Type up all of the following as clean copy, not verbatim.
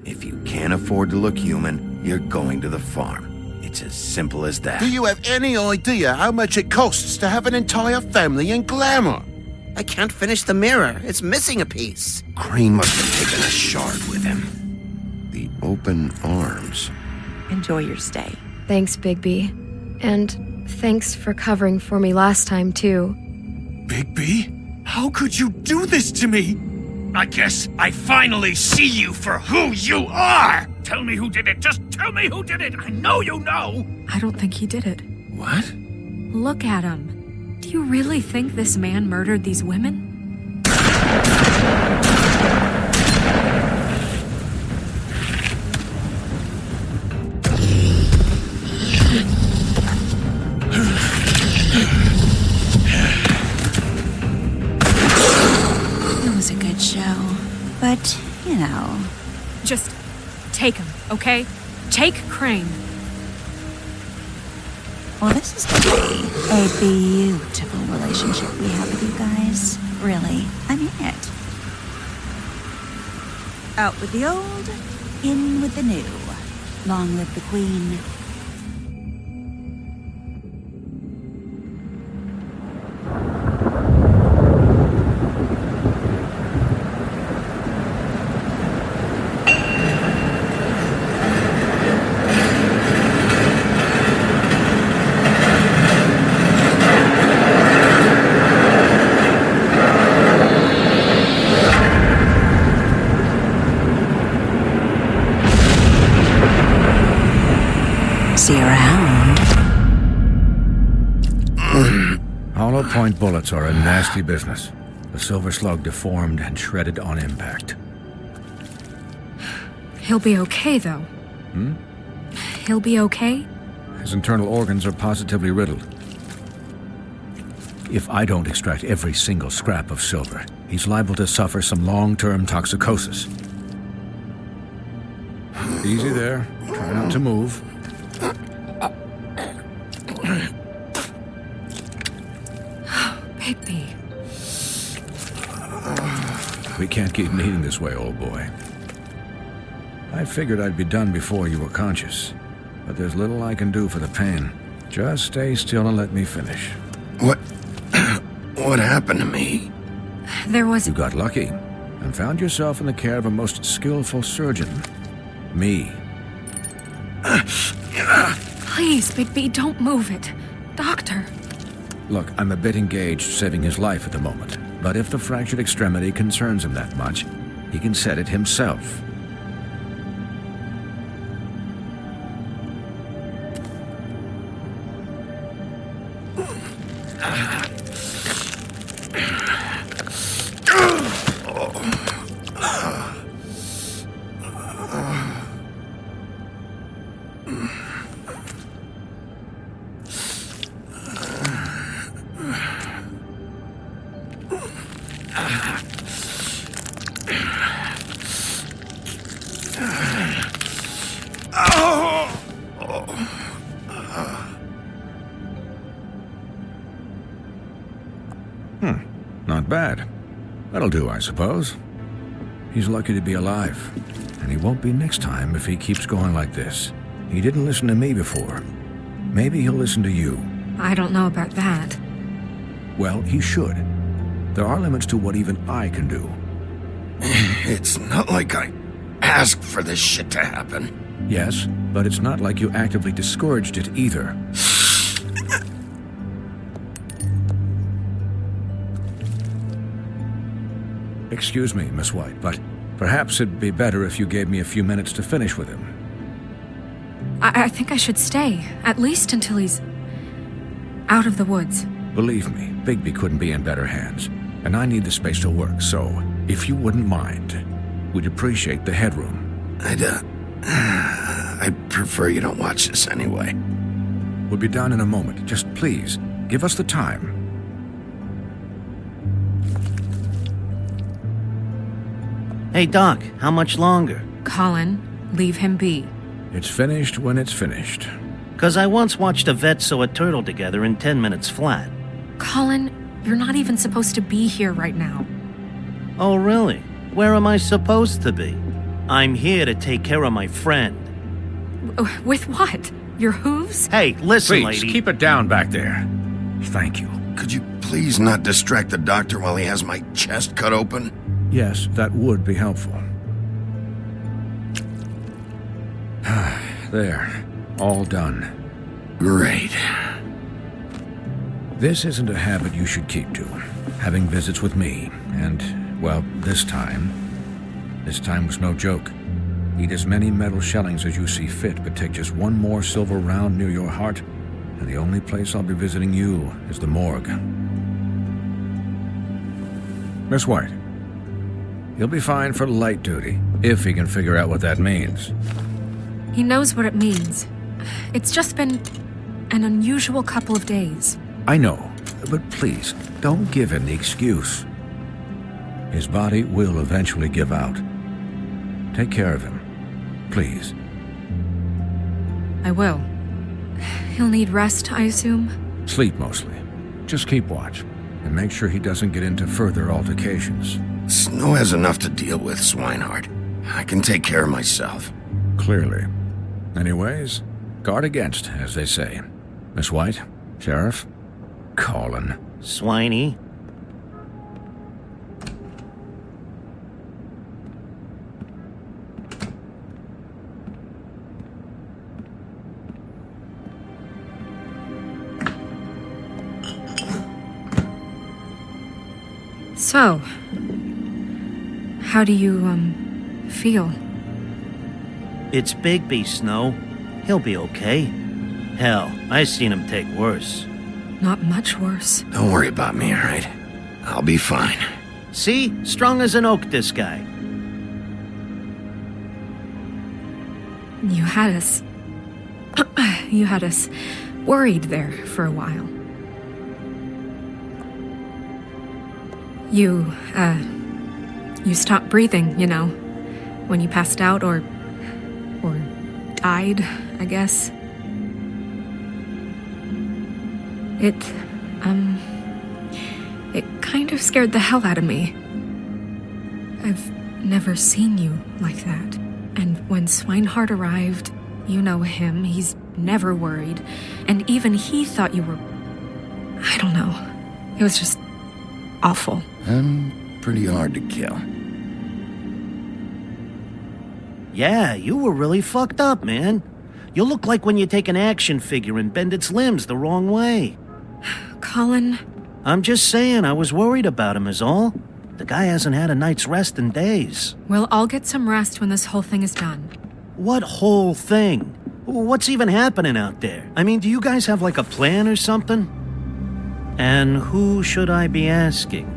If you can't afford to look human, you're going to the farm. It's as simple as that. Do you have any idea how much it costs to have an entire family in glamour? I can't finish the mirror. It's missing a piece. Crane must have taken a shard with him. The open arms. Enjoy your stay. Thanks, Bigby. And thanks for covering for me last time, too. Bigby? How could you do this to me? I guess I finally see you for who you are! Tell me who did it! Just tell me who did it! I know you know! I don't think he did it. What? Look at him. Do you really think this man murdered these women? It was a good show, but, you know... Just take him, okay? Take Crane. Well, this is gonna be a beautiful relationship we have with you guys. Really, I mean it. Out with the old, in with the new. Long live the Queen. See you around. Hollow point bullets are a nasty business. The silver slug deformed and shredded on impact. He'll be okay, though. He'll be okay? His internal organs are positively riddled. If I don't extract every single scrap of silver, he's liable to suffer some long-term toxicosis. Easy there. Try not to move. Bigby. We can't keep meeting this way, old boy. I figured I'd be done before you were conscious, but there's little I can do for the pain. Just stay still and let me finish. What happened to me? There was... You got lucky and found yourself in the care of a most skillful surgeon. Me. Please, Bigby, don't move it. Doctor. Look, I'm a bit engaged saving his life at the moment, but if the fractured extremity concerns him that much, he can set it himself. Not bad. That'll do, I suppose. He's lucky to be alive. And he won't be next time if he keeps going like this. He didn't listen to me before. Maybe he'll listen to you. I don't know about that. Well, he should. There are limits to what even I can do. It's not like I asked for this shit to happen. Yes, but it's not like you actively discouraged it either. Excuse me, Miss White, but perhaps it'd be better if you gave me a few minutes to finish with him. I think I should stay, at least until he's out of the woods. Believe me, Bigby couldn't be in better hands, and I need the space to work, so if you wouldn't mind, we'd appreciate the headroom. I'd prefer you don't watch this anyway. We'll be done in a moment. Just please, give us the time. Hey, Doc, how much longer? Colin, leave him be. It's finished when it's finished. 'Cause I once watched a vet sew a turtle together in 10 minutes flat. Colin, you're not even supposed to be here right now. Oh, really? Where am I supposed to be? I'm here to take care of my friend. With what? Your hooves? Hey, listen, Please, lady. keep it down back there. Thank you. Could you please not distract the doctor while he has my chest cut open? Yes, that would be helpful. There, all done. Great. This isn't a habit you should keep to. Having visits with me, and, well, this time was no joke. Eat as many metal shellings as you see fit, but take just one more silver round near your heart, and the only place I'll be visiting you is the morgue. Miss White, he'll be fine for light duty, if he can figure out what that means. He knows what it means. It's just been an unusual couple of days. I know, but please, don't give him the excuse. His body will eventually give out. Take care of him, please. I will. He'll need rest, I assume? Sleep mostly. Just keep watch, and make sure he doesn't get into further altercations. Snow has enough to deal with, Swinehart. I can take care of myself. Clearly. Anyways, guard against, as they say. Miss White, Sheriff, Colin. Swiney. So, how do you, feel? It's Bigby, Snow. He'll be okay. Hell, I seen him take worse. Not much worse. Don't worry about me, all right? I'll be fine. See? Strong as an oak, this guy. You had us... you had us worried there for a while. You stopped breathing, you know, when you passed out or died, I guess. It kind of scared the hell out of me. I've never seen you like that. And when Swinehart arrived, you know him, he's never worried. And even he thought you were... I don't know. It was just awful. I'm pretty hard to kill. Yeah, you were really fucked up, man. You look like when you take an action figure and bend its limbs the wrong way. Colin... I'm just saying, I was worried about him is all. The guy hasn't had a night's rest in days. Well, I'll get some rest when this whole thing is done. What whole thing? What's even happening out there? I mean, do you guys have like a plan or something? And who should I be asking?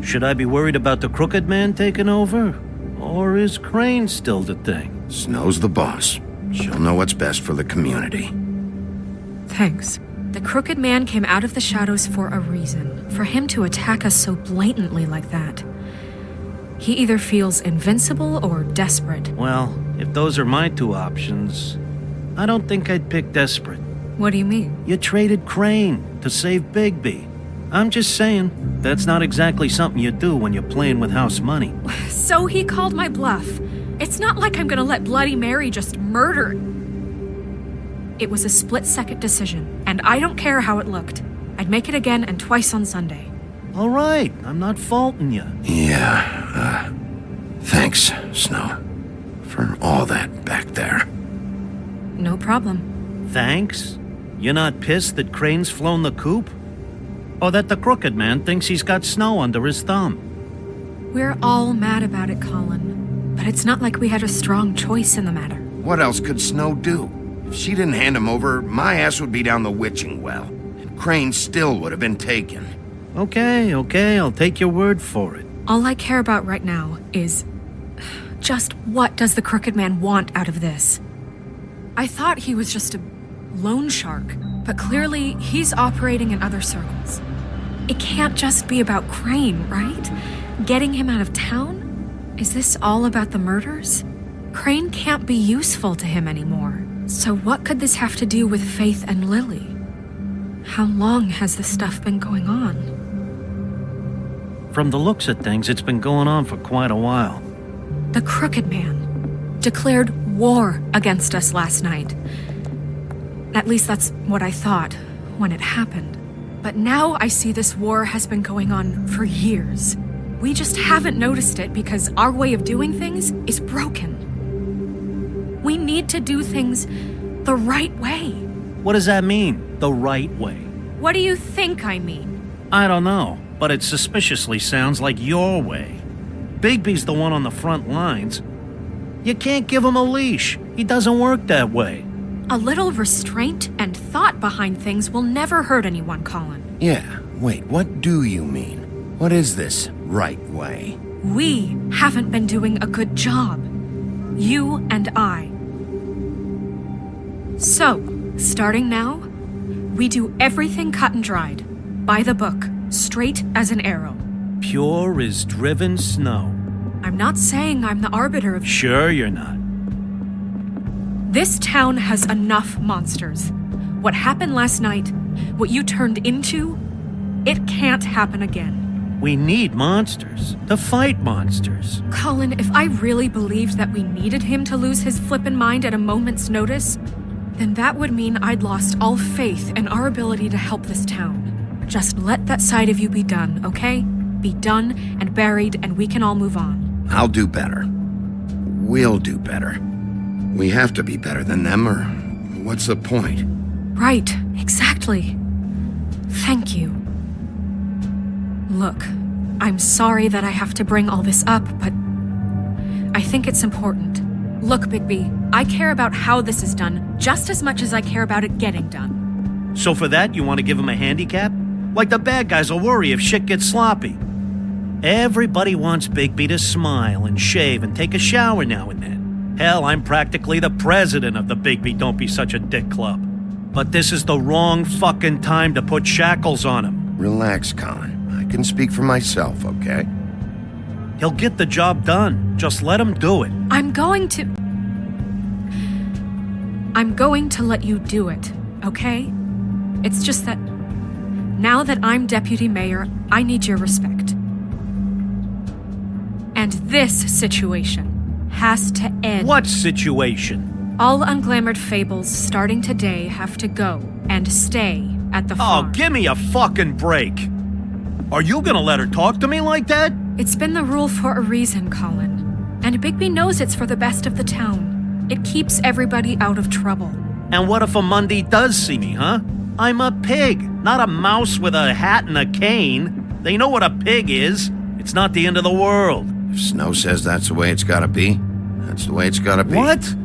Should I be worried about the Crooked Man taking over? Or is Crane still the thing? Snow's the boss. She'll know what's best for the community. Thanks. The Crooked Man came out of the shadows for a reason. For him to attack us so blatantly like that. He either feels invincible or desperate. Well, if those are my two options, I don't think I'd pick desperate. What do you mean? You traded Crane to save Bigby. I'm just saying, that's not exactly something you do when you're playing with house money. So he called my bluff. It's not like I'm gonna let Bloody Mary just murder. It was a split-second decision, and I don't care how it looked. I'd make it again and twice on Sunday. All right, I'm not faulting you. Yeah, thanks, Snow, for all that back there. No problem. Thanks? You're not pissed that Crane's flown the coop? Or that the crooked man thinks he's got Snow under his thumb? We're all mad about it, Colin. But it's not like we had a strong choice in the matter. What else could Snow do? If she didn't hand him over, my ass would be down the witching well, and Crane still would have been taken. Okay, I'll take your word for it. All I care about right now is just what does the crooked man want out of this? I thought he was just a loan shark, but clearly he's operating in other circles. It can't just be about Crane, right? Getting him out of town? Is this all about the murders? Crane can't be useful to him anymore. So what could this have to do with Faith and Lily? How long has this stuff been going on? From the looks of things, it's been going on for quite a while. The crooked man declared war against us last night. At least that's what I thought when it happened. But now I see this war has been going on for years. We just haven't noticed it because our way of doing things is broken. We need to do things the right way. What does that mean, the right way? What do you think I mean? I don't know, but it suspiciously sounds like your way. Bigby's the one on the front lines. You can't give him a leash. He doesn't work that way. A little restraint and thought behind things will never hurt anyone, Colin. Yeah, wait, what do you mean? What is this right way? We haven't been doing a good job. You and I. So, starting now, we do everything cut and dried. By the book, straight as an arrow. Pure as driven snow. I'm not saying I'm the arbiter of... Sure you're not. This town has enough monsters. What happened last night, what you turned into, it can't happen again. We need monsters. To fight monsters. Colin, if I really believed that we needed him to lose his flippin' mind at a moment's notice, then that would mean I'd lost all faith in our ability to help this town. Just let that side of you be done, okay? Be done and buried, and we can all move on. I'll do better. We'll do better. We have to be better than them, or what's the point? Right, exactly. Thank you. Look, I'm sorry that I have to bring all this up, but I think it's important. Look, Bigby, I care about how this is done just as much as I care about it getting done. So for that, you want to give him a handicap? Like the bad guys will worry if shit gets sloppy. Everybody wants Bigby to smile and shave and take a shower now and then. Hell, I'm practically the president of the Bigby Don't Be Such a Dick Club. But this is the wrong fucking time to put shackles on him. Relax, Colin. I can speak for myself, okay? He'll get the job done. Just let him do it. I'm going to let you do it, okay? It's just that now that I'm deputy mayor, I need your respect. And this situation has to end. What situation? All unglamored fables starting today have to go and stay at the farm. Oh, give me a fucking break. Are you gonna let her talk to me like that? It's been the rule for a reason, Colin. And Bigby knows it's for the best of the town. It keeps everybody out of trouble. And what if a Monday does see me, huh? I'm a pig, not a mouse with a hat and a cane. They know what a pig is. It's not the end of the world. If Snow says that's the way it's gotta be, that's the way it's gotta be. What?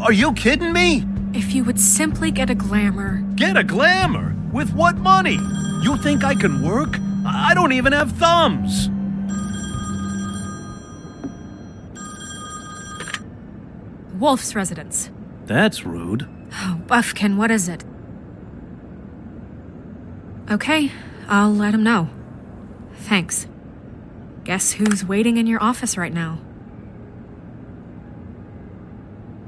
Are you kidding me? If you would simply get a glamour. Get a glamour? With what money? You think I can work? I don't even have thumbs. Wolf's residence. That's rude. Oh, Buffkin, what is it? Okay, I'll let him know. Thanks. Guess who's waiting in your office right now?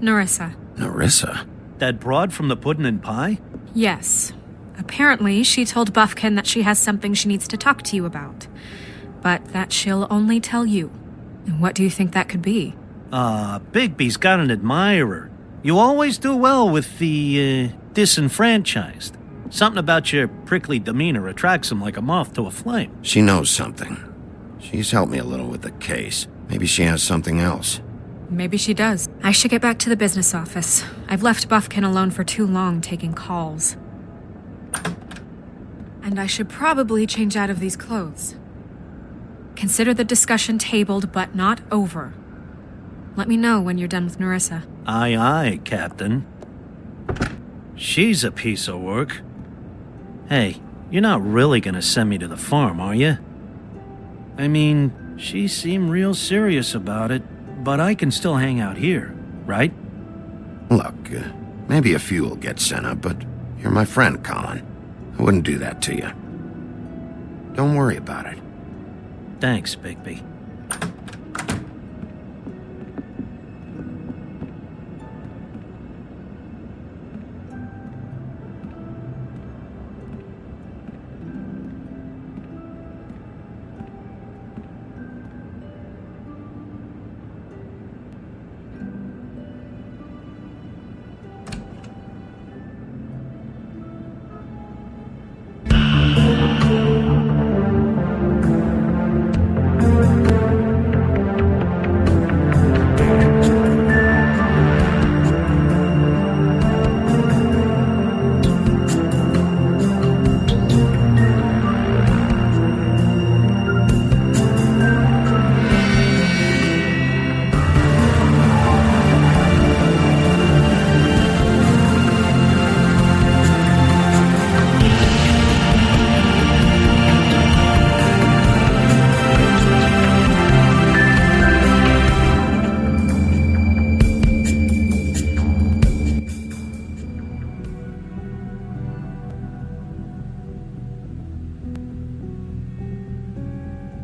Narissa. Narissa? That broad from the puddin' and pie? Yes. Apparently, she told Buffkin that she has something she needs to talk to you about. But that she'll only tell you. And what do you think that could be? Bigby's got an admirer. You always do well with the, disenfranchised. Something about your prickly demeanor attracts him like a moth to a flame. She knows something. She's helped me a little with the case. Maybe she has something else. Maybe she does. I should get back to the business office. I've left Buffkin alone for too long taking calls. And I should probably change out of these clothes. Consider the discussion tabled, but not over. Let me know when you're done with Nerissa. Aye, aye, Captain. She's a piece of work. Hey, you're not really gonna send me to the farm, are you? I mean, she seemed real serious about it, but I can still hang out here, right? Look, maybe a few will get sent up, but you're my friend, Colin. I wouldn't do that to you. Don't worry about it. Thanks, Bigby.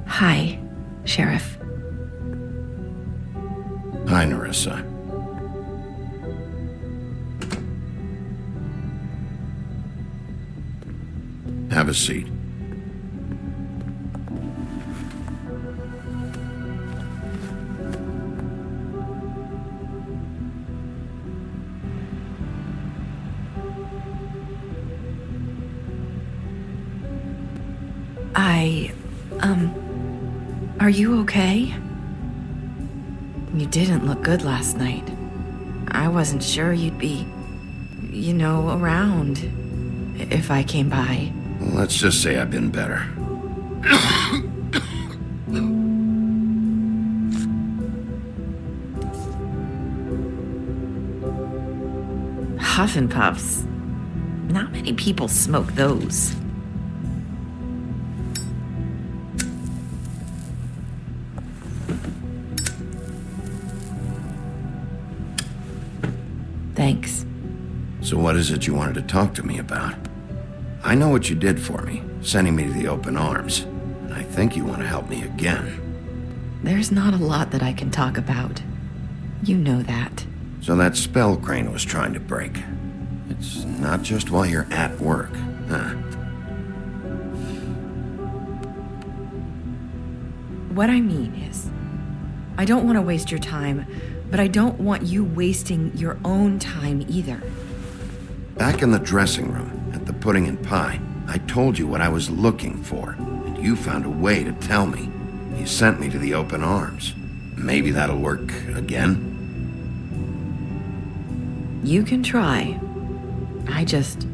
Hi, Sheriff. Hi, Nerissa. Have a seat. Are you okay? You didn't look good last night. I wasn't sure you'd be, around if I came by. Let's just say I've been better. Huff and Puffs. Not many people smoke those. Thanks. So what is it you wanted to talk to me about? I know what you did for me, sending me to the open arms, and I think you want to help me again. There's not a lot that I can talk about. You know that. So that spell Crane was trying to break. It's not just while you're at work, huh? What I mean is, I don't want to waste your time, but I don't want you wasting your own time either. Back in the dressing room, at the pudding and pie, I told you what I was looking for, and you found a way to tell me. You sent me to the open arms. Maybe that'll work again? You can try. I just...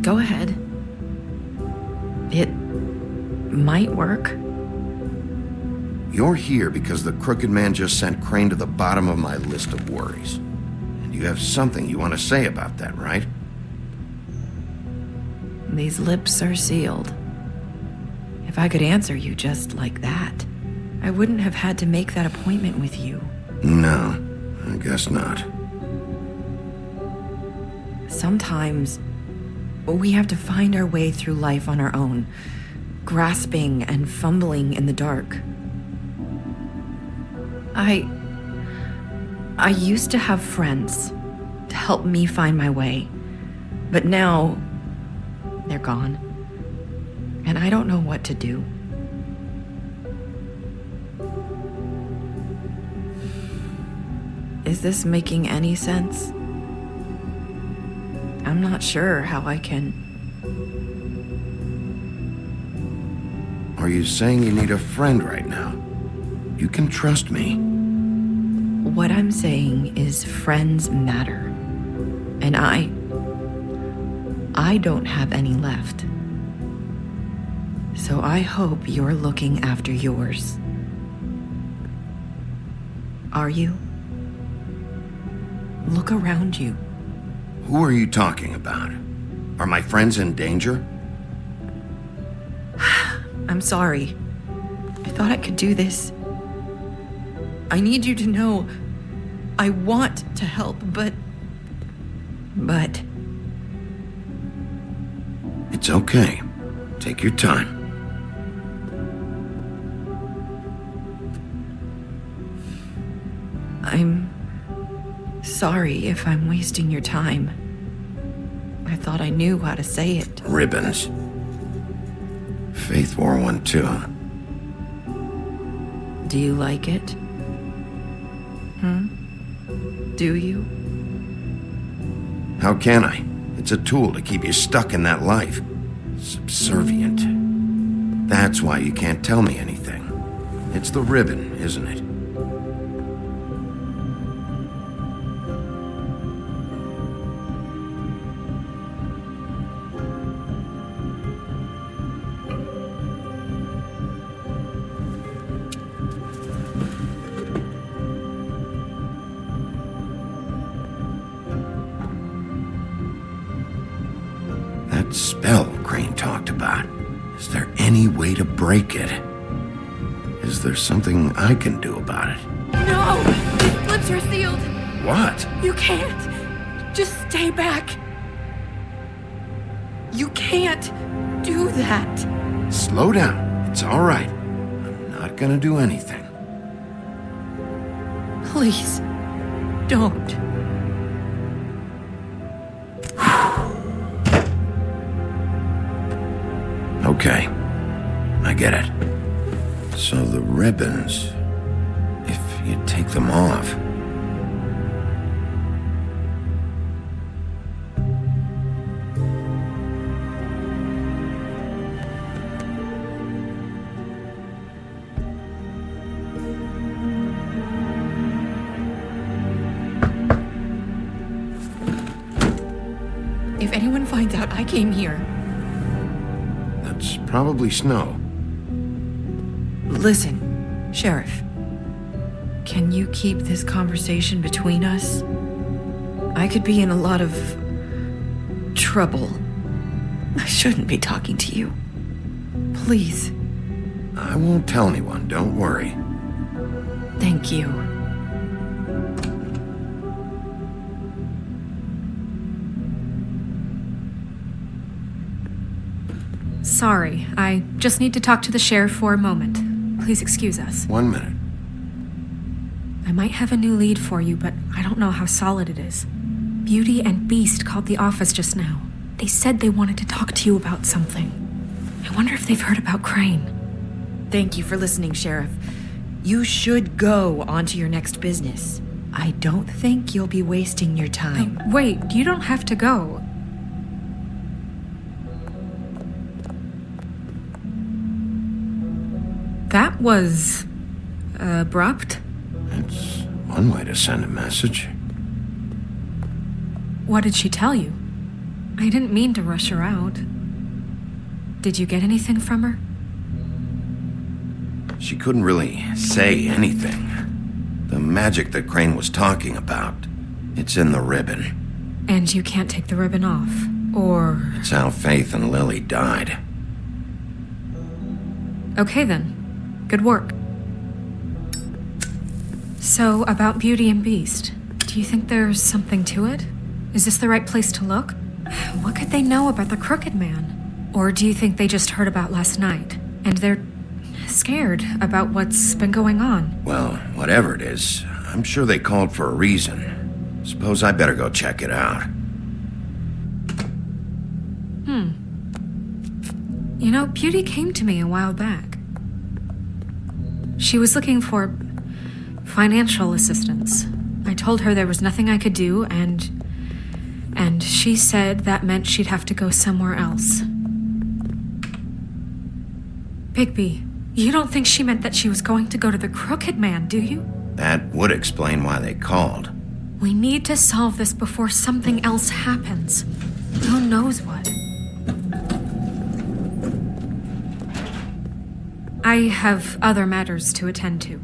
Go ahead. It might work. You're here because the Crooked Man just sent Crane to the bottom of my list of worries. And you have something you want to say about that, right? These lips are sealed. If I could answer you just like that, I wouldn't have had to make that appointment with you. No, I guess not. Sometimes, we have to find our way through life on our own, grasping and fumbling in the dark. I used to have friends to help me find my way, but now they're gone, and I don't know what to do. Is this making any sense? I'm not sure how I can... Are you saying you need a friend right now? You can trust me. What I'm saying is friends matter. And I don't have any left. So I hope you're looking after yours. Are you? Look around you. Who are you talking about? Are my friends in danger? I'm sorry. I thought I could do this. I need you to know I want to help, but... It's okay. Take your time. I'm sorry if I'm wasting your time. I thought I knew how to say it. Ribbons. Faith wore one too. Do you like it? Do you? How can I? It's a tool to keep you stuck in that life. Subservient. That's why you can't tell me anything. It's the ribbon, isn't it? That spell Crane talked about. Is there any way to break it? Is there something I can do about it? No! These lips are sealed! What? You can't! Just stay back! You can't do that! Slow down. It's all right. I'm not gonna do anything. Please, don't. Okay. I get it. So the ribbons, if you take them off... If anyone finds out I came here... That's probably snow. Listen, Sheriff. Can you keep this conversation between us? I could be in a lot of... trouble. I shouldn't be talking to you. Please. I won't tell anyone, don't worry. Thank you. Sorry, I just need to talk to the sheriff for a moment. Please excuse us. 1 minute. I might have a new lead for you, but I don't know how solid it is. Beauty and Beast called the office just now. They said they wanted to talk to you about something. I wonder if they've heard about Crane. Thank you for listening, Sheriff. You should go on to your next business. I don't think you'll be wasting your time. Wait, you don't have to go. That was... abrupt? It's one way to send a message. What did she tell you? I didn't mean to rush her out. Did you get anything from her? She couldn't really say anything. The magic that Crane was talking about, it's in the ribbon. And you can't take the ribbon off, or... It's how Faith and Lily died. Okay then. Good work. So, about Beauty and Beast, do you think there's something to it? Is this the right place to look? What could they know about the Crooked Man? Or do you think they just heard about last night, and they're scared about what's been going on? Well, whatever it is, I'm sure they called for a reason. Suppose I better go check it out. You know, Beauty came to me a while back. She was looking for financial assistance. I told her there was nothing I could do, and she said that meant she'd have to go somewhere else. Bigby, you don't think she meant that she was going to go to the Crooked Man, do you? That would explain why they called. We need to solve this before something else happens. Who knows what? I have other matters to attend to.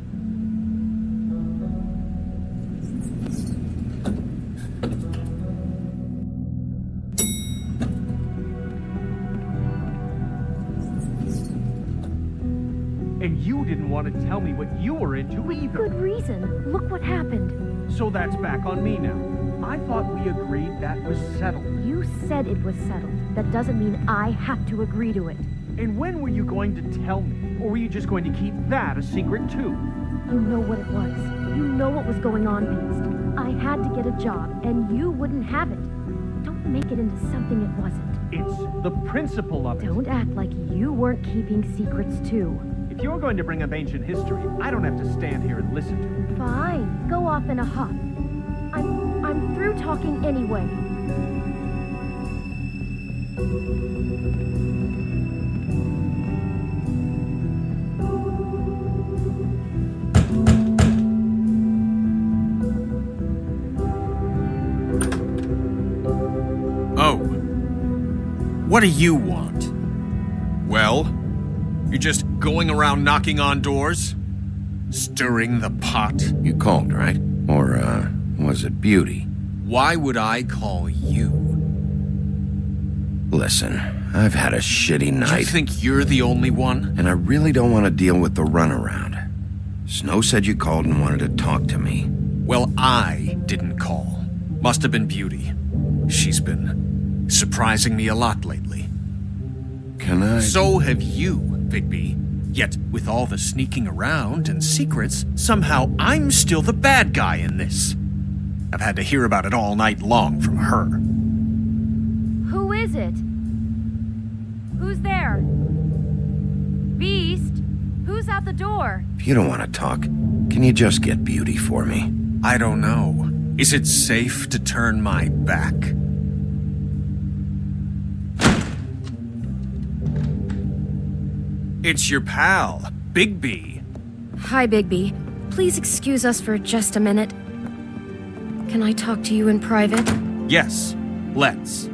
And you didn't want to tell me what you were into either. Good reason. Look what happened. So that's back on me now. I thought we agreed that was settled. You said it was settled. That doesn't mean I have to agree to it. And when were you going to tell me? Or were you just going to keep that a secret too? You know what it was. You know what was going on, Beast. I had to get a job, and you wouldn't have it. Don't make it into something it wasn't. It's the principle of it. Don't act like you weren't keeping secrets too. If you're going to bring up ancient history, I don't have to stand here and listen to it. Fine. Go off in a huff. I'm through talking anyway. Oh. What do you want? Well? You're just going around knocking on doors? Stirring the pot? You called, right? Or, was it Beauty? Why would I call you? Listen, I've had a shitty night. You think you're the only one? And I really don't want to deal with the runaround. Snow said you called and wanted to talk to me. Well, I didn't call. Must have been Beauty. She's been surprising me a lot lately. Can I? So have you, Bigby. Yet, with all the sneaking around and secrets, somehow I'm still the bad guy in this. I've had to hear about it all night long from her. Who is it? Who's there? Beast? Who's out the door? If you don't want to talk, can you just get Beauty for me? I don't know. Is it safe to turn my back? It's your pal, Bigby. Hi, Bigby. Please excuse us for just a minute. Can I talk to you in private? Yes, let's.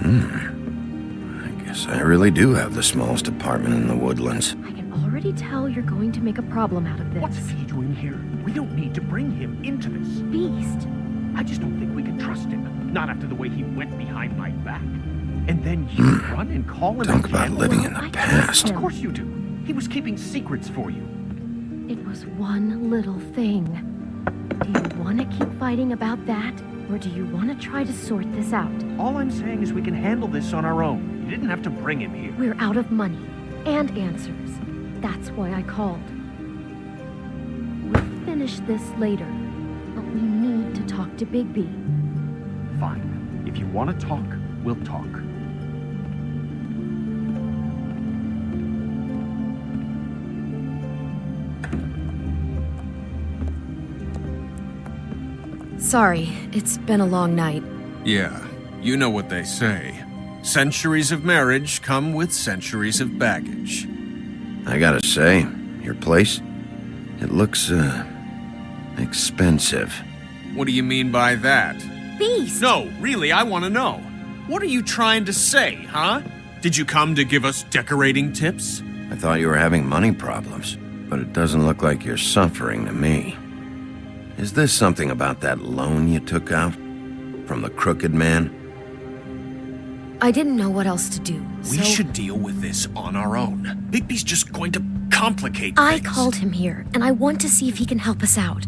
I guess I really do have the smallest apartment in the Woodlands. I can already tell you're going to make a problem out of this. What's he doing here? We don't need to bring him into this. Beast? I just don't think we can trust him. Not after the way he went behind my back. And then you run and call him Talk a about gambler? living in the past. Of course you do. He was keeping secrets for you. It was one little thing. Do you want to keep fighting about that? Or do you want to try to sort this out? All I'm saying is we can handle this on our own. You didn't have to bring him here. We're out of money and answers. That's why I called. We'll finish this later, but we need to talk to Bigby. Fine. If you want to talk, we'll talk. Sorry, it's been a long night. Yeah, you know what they say. Centuries of marriage come with centuries of baggage. I gotta say, your place, it looks, expensive. What do you mean by that? Beast! No, really, I want to know. What are you trying to say, huh? Did you come to give us decorating tips? I thought you were having money problems, but it doesn't look like you're suffering to me. Is this something about that loan you took out? From the Crooked Man? I didn't know what else to do, We so should deal with this on our own. Bigby's just going to complicate I things. called him here, and I want to see if he can help us out.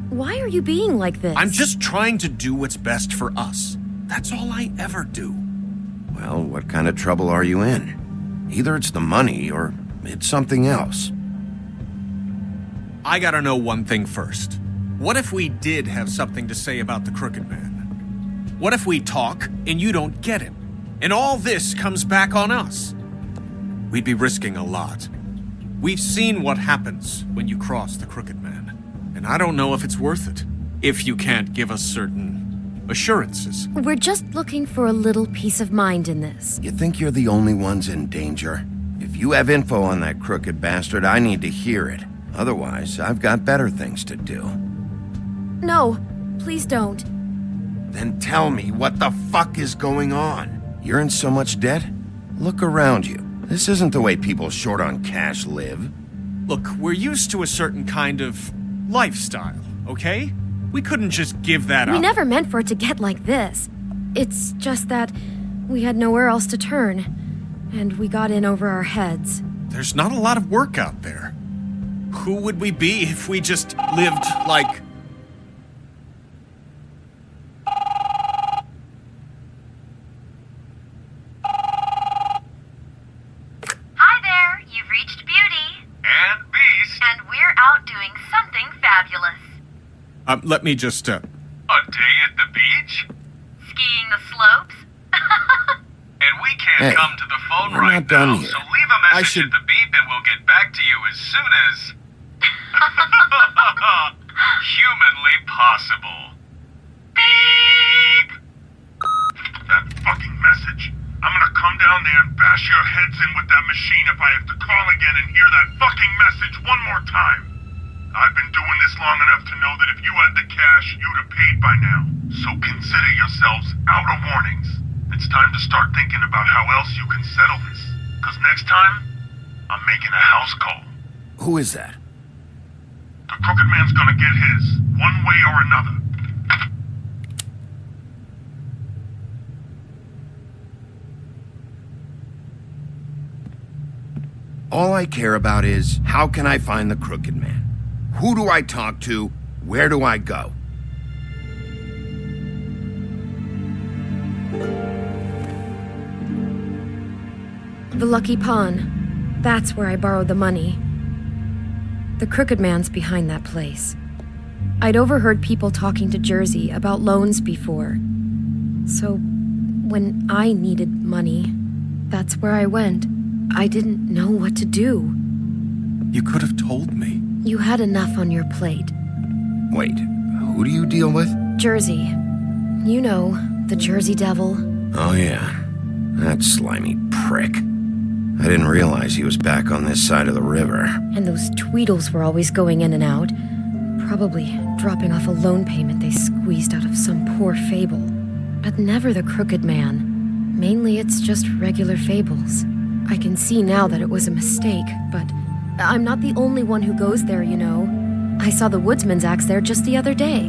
Why are you being like this? I'm just trying to do what's best for us. That's all I ever do. Well, what kind of trouble are you in? Either it's the money, or it's something else. I gotta know one thing first. What if we did have something to say about the Crooked Man? What if we talk and you don't get him? And all this comes back on us? We'd be risking a lot. We've seen what happens when you cross the Crooked Man, and I don't know if it's worth it, if you can't give us certain assurances. We're just looking for a little peace of mind in this. You think you're the only ones in danger? If you have info on that crooked bastard, I need to hear it. Otherwise, I've got better things to do. No, please don't. Then tell me what the fuck is going on? You're in so much debt? Look around you. This isn't the way people short on cash live. Look, we're used to a certain kind of lifestyle, okay? We couldn't just give that up. We never meant for it to get like this. It's just that we had nowhere else to turn, and we got in over our heads. There's not a lot of work out there. Who would we be if we just lived like... Hi there, you've reached Beauty. And Beast. And we're out doing something fabulous. Let me just, A day at the beach? Skiing the slopes? And we can't Hey, come to the phone we're right not done now, yet. so leave a message at the beep and we'll get back to you as soon as... humanly possible. Beep! That fucking message. I'm gonna come down there and bash your heads in with that machine if I have to call again and hear that fucking message one more time. I've been doing this long enough to know that if you had the cash, you'd have paid by now. So consider yourselves out of warnings. It's time to start thinking about how else you can settle this. Because next time, I'm making a house call. Who is that? The Crooked Man's gonna get his, one way or another. All I care about is, how can I find the Crooked Man? Who do I talk to? Where do I go? The Lucky Pawn. That's where I borrowed the money. The Crooked Man's behind that place. I'd overheard people talking to Jersey about loans before. So, when I needed money, that's where I went. I didn't know what to do. You could have told me. You had enough on your plate. Wait, who do you deal with? Jersey. You know, the Jersey Devil. Oh yeah, that slimy prick. I didn't realize he was back on this side of the river. And those Tweedles were always going in and out. Probably dropping off a loan payment they squeezed out of some poor fable. But never the Crooked Man. Mainly it's just regular fables. I can see now that it was a mistake, but I'm not the only one who goes there, you know. I saw the Woodsman's axe there just the other day.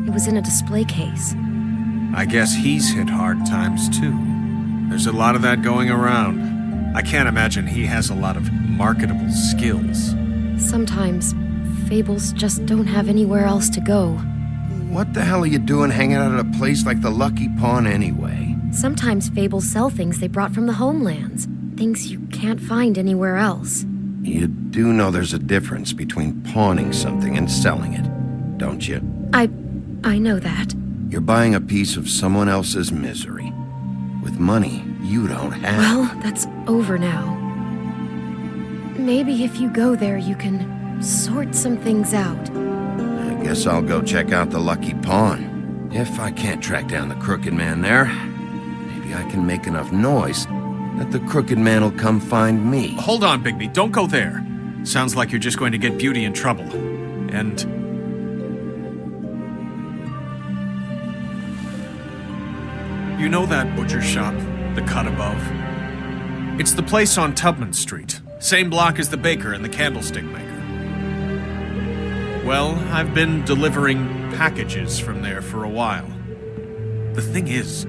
It was in a display case. I guess he's hit hard times too. There's a lot of that going around. I can't imagine he has a lot of marketable skills. Sometimes, fables just don't have anywhere else to go. What the hell are you doing hanging out at a place like the Lucky Pawn anyway? Sometimes fables sell things they brought from the homelands. Things you can't find anywhere else. You do know there's a difference between pawning something and selling it, don't you? I know that. You're buying a piece of someone else's misery. With money you don't have. Well, that's over now. Maybe if you go there, you can sort some things out. I guess I'll go check out the Lucky Pawn. If I can't track down the Crooked Man there, maybe I can make enough noise that the Crooked Man will come find me. Hold on, Bigby. Don't go there. Sounds like you're just going to get Beauty in trouble. And... you know that butcher shop, the cut above? It's the place on Tubman Street. Same block as the baker and the candlestick maker. Well, I've been delivering packages from there for a while. The thing is,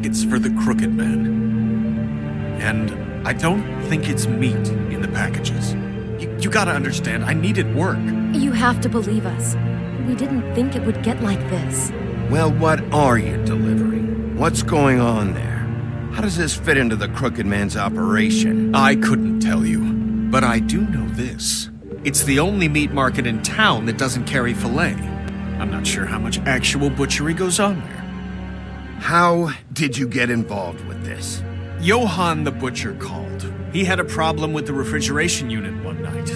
it's for the Crooked Man. And I don't think it's meat in the packages. You gotta understand, I needed work. You have to believe us. We didn't think it would get like this. Well, what are you delivering? What's going on there? How does this fit into the Crooked Man's operation? I couldn't tell you, but I do know this. It's the only meat market in town that doesn't carry filet. I'm not sure how much actual butchery goes on there. How did you get involved with this? Johann the Butcher called. He had a problem with the refrigeration unit one night.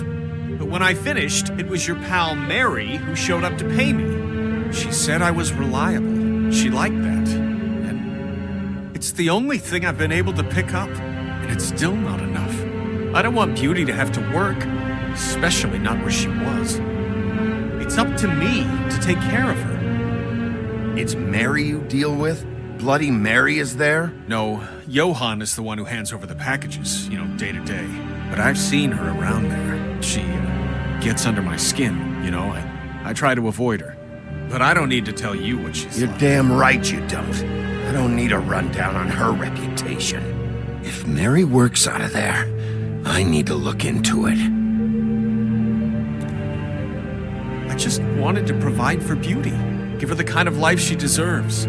But when I finished, it was your pal Mary who showed up to pay me. She said I was reliable. She liked that. And it's the only thing I've been able to pick up. And it's still not enough. I don't want Beauty to have to work, especially not where she was. It's up to me to take care of her. It's Mary you deal with? Bloody Mary is there? No, Johann is the one who hands over the packages, day to day. But I've seen her around there. She gets under my skin, I try to avoid her. But I don't need to tell you what she's You're like. damn right you don't. I don't need a rundown on her reputation. If Mary works out of there, I need to look into it. I just wanted to provide for Beauty. Give her the kind of life she deserves.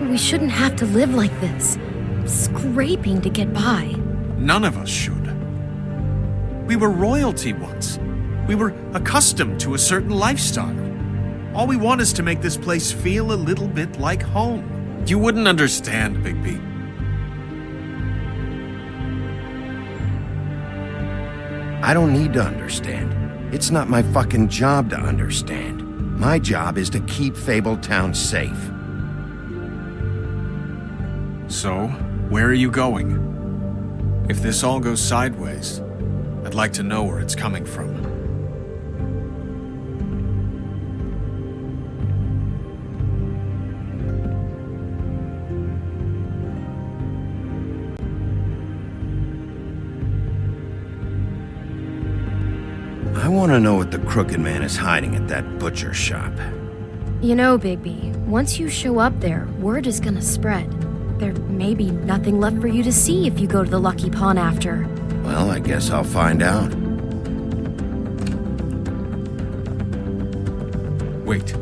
We shouldn't have to live like this, scraping to get by. None of us should. We were royalty once. We were accustomed to a certain lifestyle. All we want is to make this place feel a little bit like home. You wouldn't understand, Bigby. I don't need to understand. It's not my fucking job to understand. My job is to keep Fabletown safe. So, where are you going? If this all goes sideways, I'd like to know where it's coming from. I want to know what the Crooked Man is hiding at that butcher shop. You know, Bigby, once you show up there, word is gonna spread. There may be nothing left for you to see if you go to the Lucky Pawn after. Well, I guess I'll find out. Wait,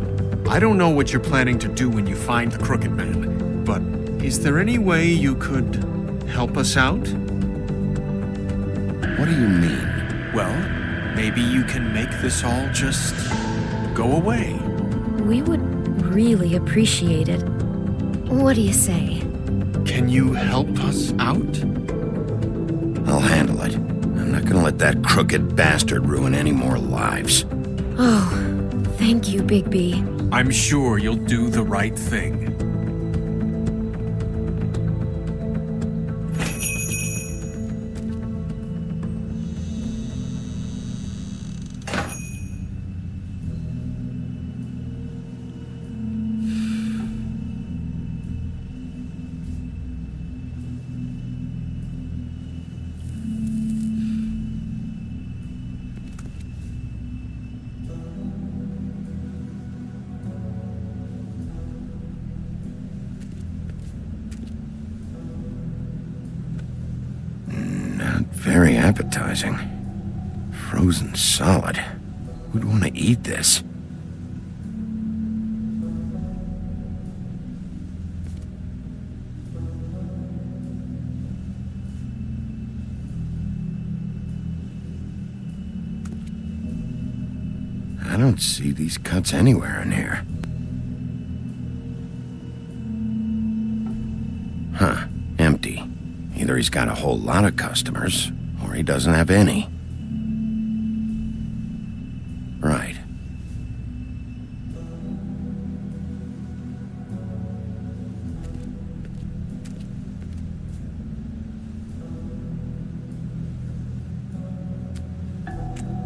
I don't know what you're planning to do when you find the Crooked Man, but is there any way you could help us out? What do you mean? Well, maybe you can make this all just go away. We would really appreciate it. What do you say? Can you help us out? I'll handle it. I'm not gonna let that crooked bastard ruin any more lives. Oh, thank you, Bigby. I'm sure you'll do the right thing. Very appetizing. Frozen solid. Who'd want to eat this? I don't see these cuts anywhere in here. Huh, empty. Either he's got a whole lot of customers, or he doesn't have any. Right.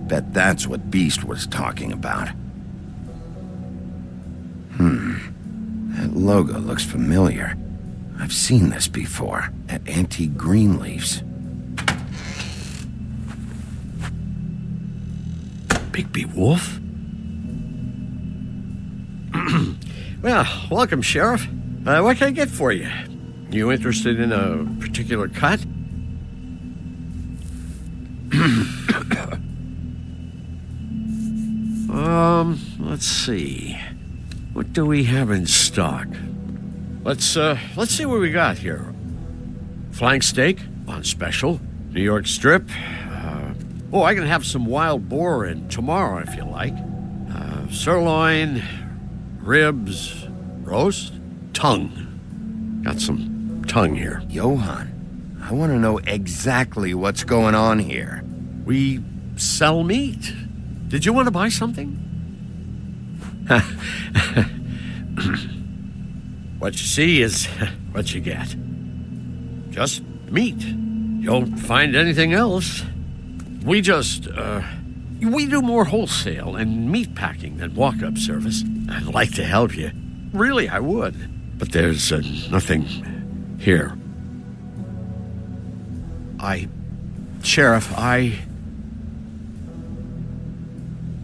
Bet that's what Beast was talking about. That logo looks familiar. I've seen this before, at Antique Greenleaf's. Bigby Wolf? Well, welcome, Sheriff. What can I get for you? You interested in a particular cut? Let's see. What do we have in stock? Let's see what we got here. Flank steak on special. New York strip. I can have some wild boar in tomorrow if you like. Sirloin, ribs, roast, tongue. Got some tongue here. Johann, I want to know exactly what's going on here. We sell meat. Did you want to buy something? What you see is what you get. Just meat. You don't find anything else. We do more wholesale and meat packing than walk-up service. I'd like to help you. Really, I would. But there's nothing here. Sheriff,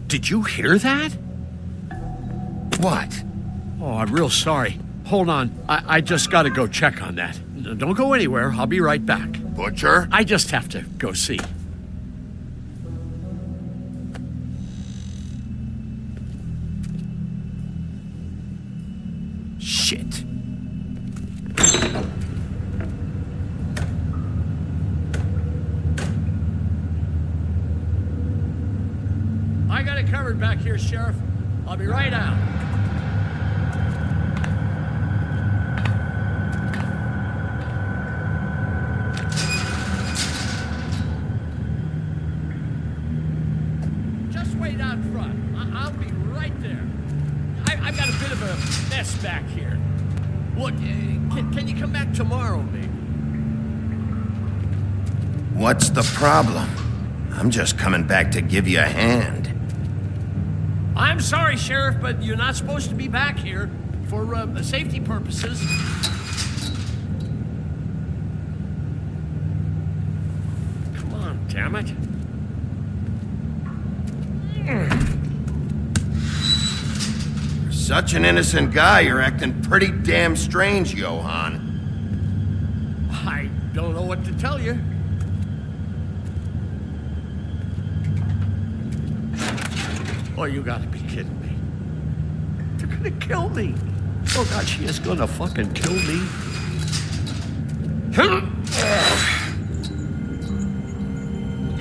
Did you hear that? What? Oh, I'm real sorry. Hold on. I just gotta go check on that. Don't go anywhere. I'll be right back. Butcher? I just have to go see. Shit. I got it covered back here, Sheriff. I'll be right out. Just wait out front. I'll be right there. I've got a bit of a mess back here. Look, can you come back tomorrow, maybe? What's the problem? I'm just coming back to give you a hand. I'm sorry, Sheriff, but you're not supposed to be back here for safety purposes. Come on, damn it. You're such an innocent guy, you're acting pretty damn strange, Johann. I don't know what to tell you. Oh, you gotta be kidding me. They're gonna kill me. Oh, God, she is gonna fucking kill me.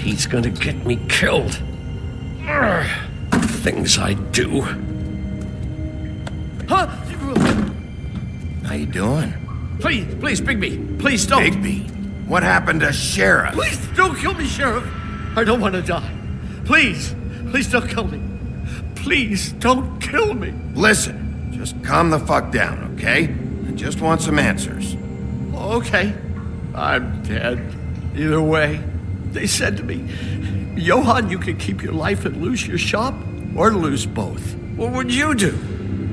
He's gonna get me killed. Things I do. Huh? How you doing? Please, Bigby. Please don't. Bigby? What happened to Sheriff? Please don't kill me, Sheriff. I don't want to die. Please don't kill me. Please don't kill me. Listen, just calm the fuck down, okay? I just want some answers. Okay. I'm dead. Either way. They said to me, Johann, you can keep your life and lose your shop, or lose both. What would you do?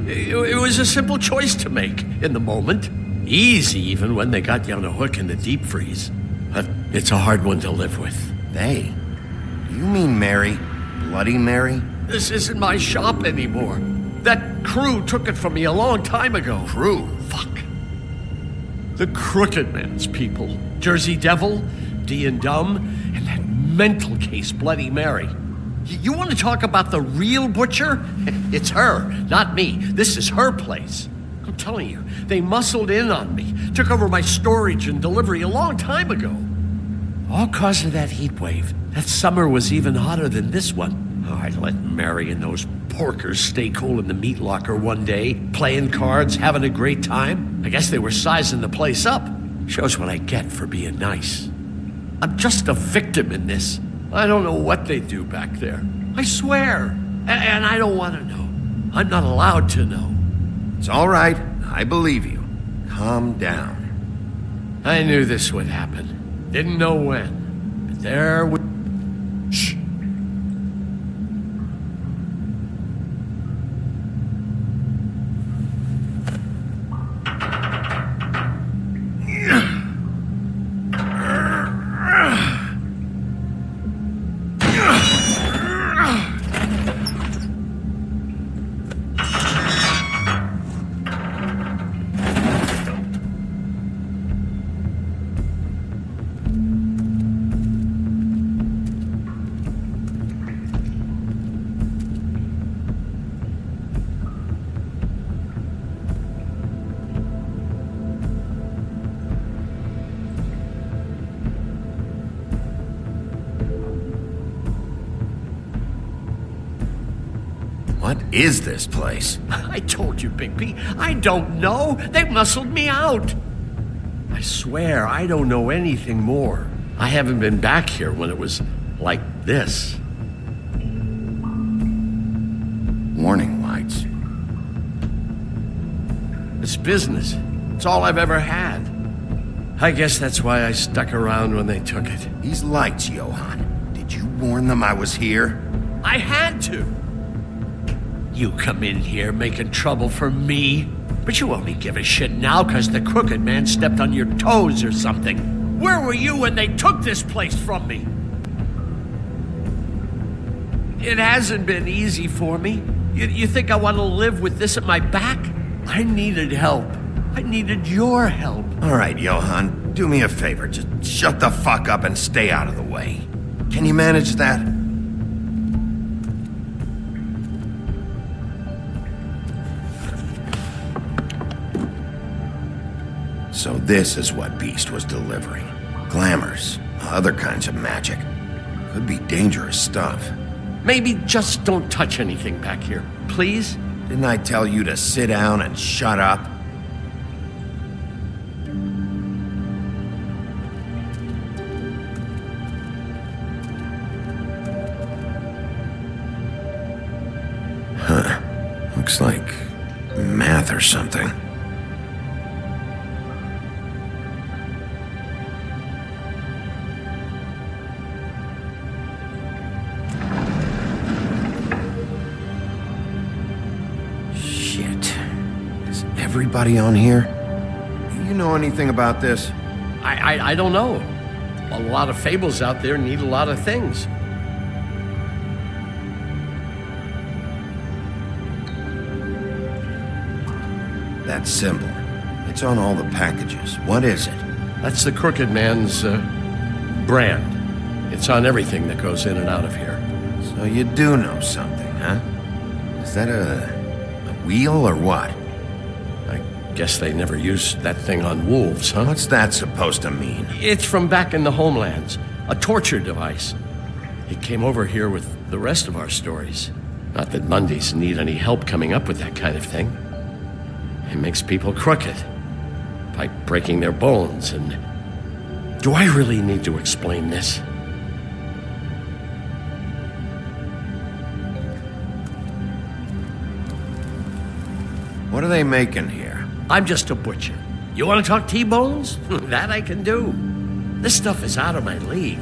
It was a simple choice to make in the moment. Easy, even when they got you on a hook in the deep freeze. But it's a hard one to live with. They? Do you mean Mary? Bloody Mary? This isn't my shop anymore. That crew took it from me a long time ago. Crew? Fuck. The Crooked Man's people. Jersey Devil, D and Dumb, and that mental case, Bloody Mary. You want to talk about the real butcher? It's her, not me. This is her place. I'm telling you, they muscled in on me, took over my storage and delivery a long time ago. All cause of that heat wave. That summer was even hotter than this one. Oh, I let Mary and those porkers stay cool in the meat locker one day, playing cards, having a great time. I guess they were sizing the place up. Shows what I get for being nice. I'm just a victim in this. I don't know what they do back there. I swear. And I don't want to know. I'm not allowed to know. It's all right. I believe you. Calm down. I knew this would happen. Didn't know when. But there would... Shh. What is this place? I told you, Bigby. I don't know. They muscled me out. I swear, I don't know anything more. I haven't been back here when it was like this. Warning lights. It's business. It's all I've ever had. I guess that's why I stuck around when they took it. These lights, Johann. Did you warn them I was here? I had to. You come in here making trouble for me, but you only give a shit now because the crooked man stepped on your toes or something. Where were you when they took this place from me? It hasn't been easy for me. You think I want to live with this at my back? I needed help. I needed your help. All right, Johann, do me a favor. Just shut the fuck up and stay out of the way. Can you manage that? So this is what Beast was delivering. Glamours, other kinds of magic. Could be dangerous stuff. Maybe just don't touch anything back here, please? Didn't I tell you to sit down and shut up? Huh. Looks like math or something. Everybody on here? Do you know anything about this? I don't know. A lot of fables out there need a lot of things. That symbol. It's on all the packages. What is it? That's the Crooked Man's brand. It's on everything that goes in and out of here. So you do know something, huh? Is that a wheel or what? Guess they never used that thing on wolves, huh? What's that supposed to mean? It's from back in the homelands. A torture device. It came over here with the rest of our stories. Not that Mondays need any help coming up with that kind of thing. It makes people crooked. By breaking their bones and... Do I really need to explain this? What are they making here? I'm just a butcher. You want to talk T-bones? That I can do. This stuff is out of my league.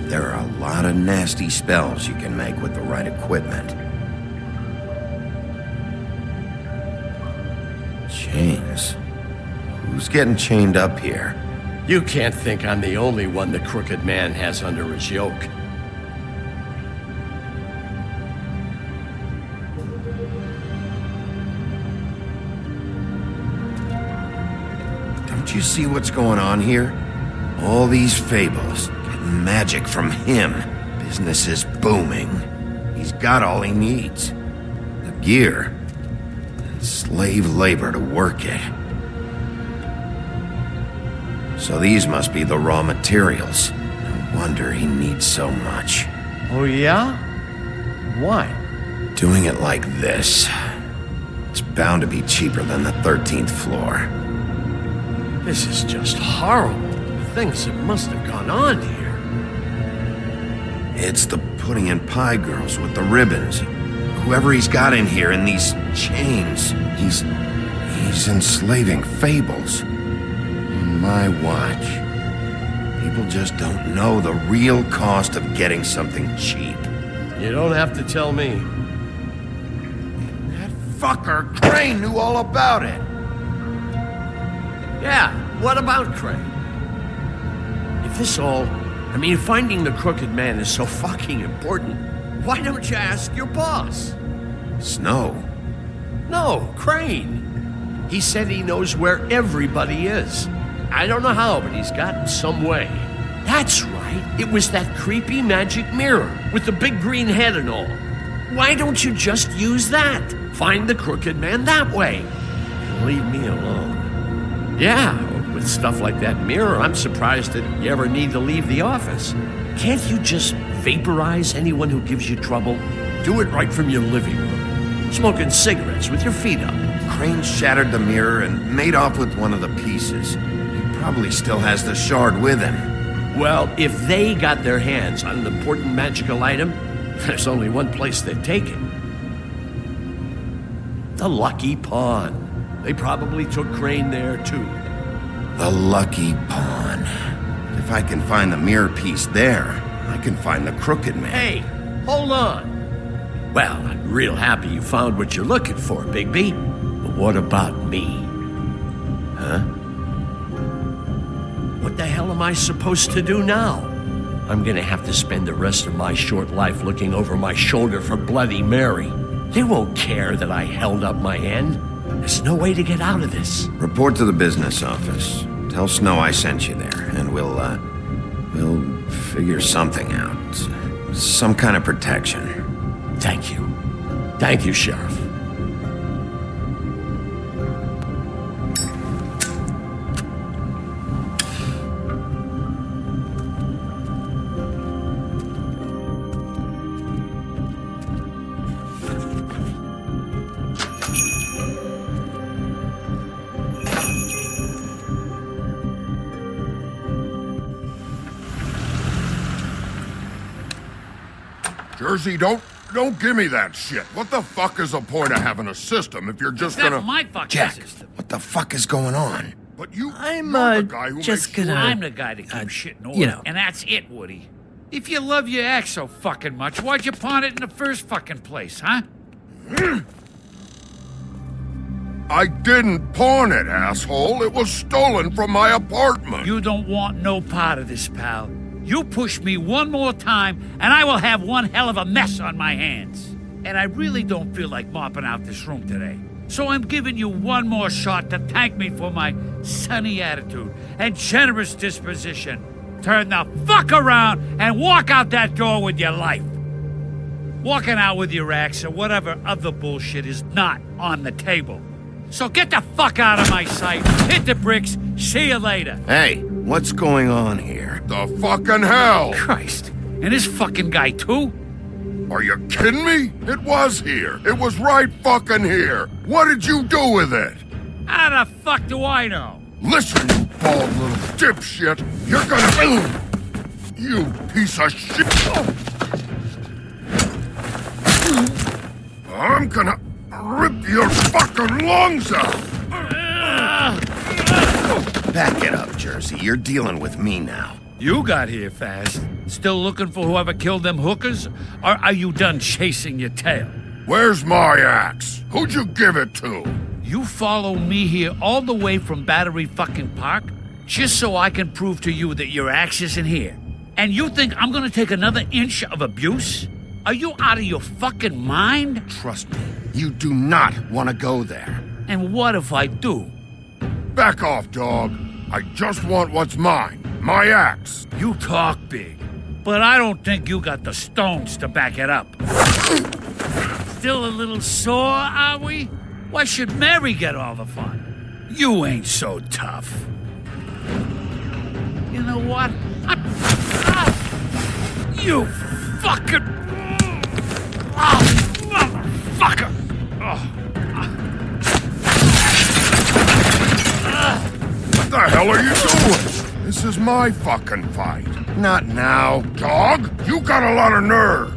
There are a lot of nasty spells you can make with the right equipment. Chains? Who's getting chained up here? You can't think I'm the only one the Crooked Man has under his yoke. Don't you see what's going on here? All these fables, getting magic from him. Business is booming. He's got all he needs. The gear, and slave labor to work it. So these must be the raw materials. No wonder he needs so much. Oh yeah? Why? Doing it like this. It's bound to be cheaper than the 13th floor. This is just horrible. The things that must have gone on here. It's the pudding and pie girls with the ribbons. Whoever he's got in here in these chains. He's enslaving fables. On my watch. People just don't know the real cost of getting something cheap. You don't have to tell me. That fucker Crane knew all about it. Yeah, what about Crane? If this all... finding the Crooked Man is so fucking important, why don't you ask your boss? Snow? No, Crane. He said he knows where everybody is. I don't know how, but he's got some way. That's right. It was that creepy magic mirror with the big green head and all. Why don't you just use that? Find the Crooked Man that way. And leave me alone. Yeah, with stuff like that mirror, I'm surprised that you ever need to leave the office. Can't you just vaporize anyone who gives you trouble? Do it right from your living room. Smoking cigarettes with your feet up. Crane shattered the mirror and made off with one of the pieces. He Probably still has the shard with him. Well, if they got their hands on an important magical item, there's only one place they'd take it. The Lucky Pawn. They probably took Crane there, too. The Lucky Pawn. If I can find the mirror piece there, I can find the Crooked Man. Hey, hold on. Well, I'm real happy you found what you're looking for, Bigby. But what about me? Huh? What the hell am I supposed to do now? I'm gonna have to spend the rest of my short life looking over my shoulder for Bloody Mary. They won't care that I held up my end. There's no way to get out of this. Report to the business office. Tell Snow I sent you there, and we'll figure something out. Some kind of protection. Thank you. Thank you, Sheriff. Jersey, don't give me that shit. What the fuck is the point of having a system if you're just That's gonna... my fucking Jack, system. what the fuck is going on? But you're the guy who just makes gonna. sure- I'm the guy that keeps shit in order. you know. And that's it, Woody. If you love your ex so fucking much, why'd you pawn it in the first fucking place, huh? I didn't pawn it, asshole. It was stolen from my apartment. You don't want no part of this, pal. You push me one more time, and I will have one hell of a mess on my hands. And I really don't feel like mopping out this room today. So I'm giving you one more shot to thank me for my sunny attitude and generous disposition. Turn the fuck around and walk out that door with your life. Walking out with your axe or whatever other bullshit is not on the table. So get the fuck out of my sight, hit the bricks, see you later. Hey, what's going on here? The fucking hell! Christ, and this fucking guy too? Are you kidding me? It was here. It was right fucking here. What did you do with it? How the fuck do I know? Listen, you bald little dipshit. You're gonna... You piece of shit. I'm gonna rip your fucking lungs out. Back it up, Jersey. You're dealing with me now. You got here fast. Still looking for whoever killed them hookers? Or are you done chasing your tail? Where's my axe? Who'd you give it to? You follow me here all the way from Battery fucking Park just so I can prove to you that your axe isn't here. And you think I'm gonna take another inch of abuse? Are you out of your fucking mind? Trust me, you do not want to go there. And what if I do? Back off, dog. I just want what's mine. My axe. You talk big, but I don't think you got the stones to back it up. Still a little sore, are we? Why should Mary get all the fun? You ain't so tough. You know what? You fucking... motherfucker! What the hell are you doing? This is my fucking fight. Not now. Dog, you got a lot of nerve.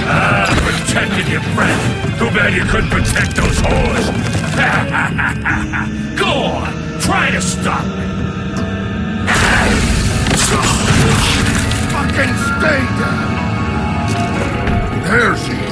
Protected your friend. Too bad you couldn't protect those whores. Go on, try to stop me. Fucking stay down. There she is.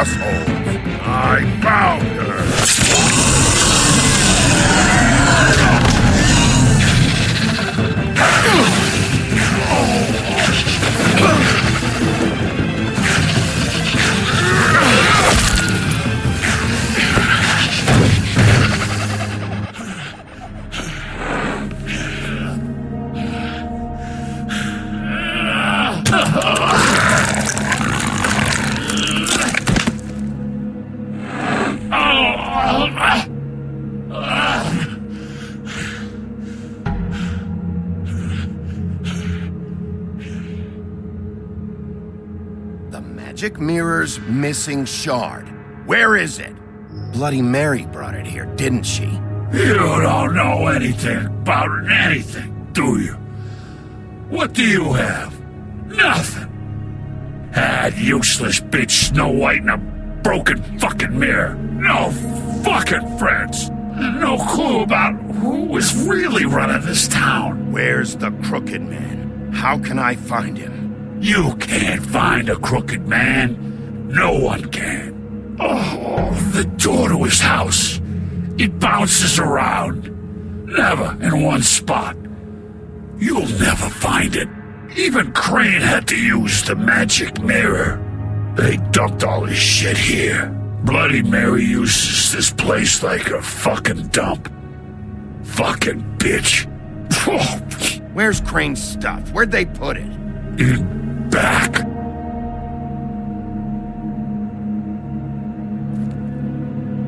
assholes! I found her! The magic mirror's missing shard. Where is it? Bloody Mary brought it here, didn't she? You don't know anything about anything, do you? What do you have? Nothing. That useless bitch Snow White and a broken fucking mirror. No fucking friends. And no clue about who was really running this town. Where's the crooked man? How can I find him? You can't find a crooked man. No one can. Oh, the door to his house. It bounces around. Never in one spot. You'll never find it. Even Crane had to use the magic mirror. They dumped all his shit here. Bloody Mary uses this place like a fucking dump. Fucking bitch. Where's Crane's stuff? Where'd they put it? In back.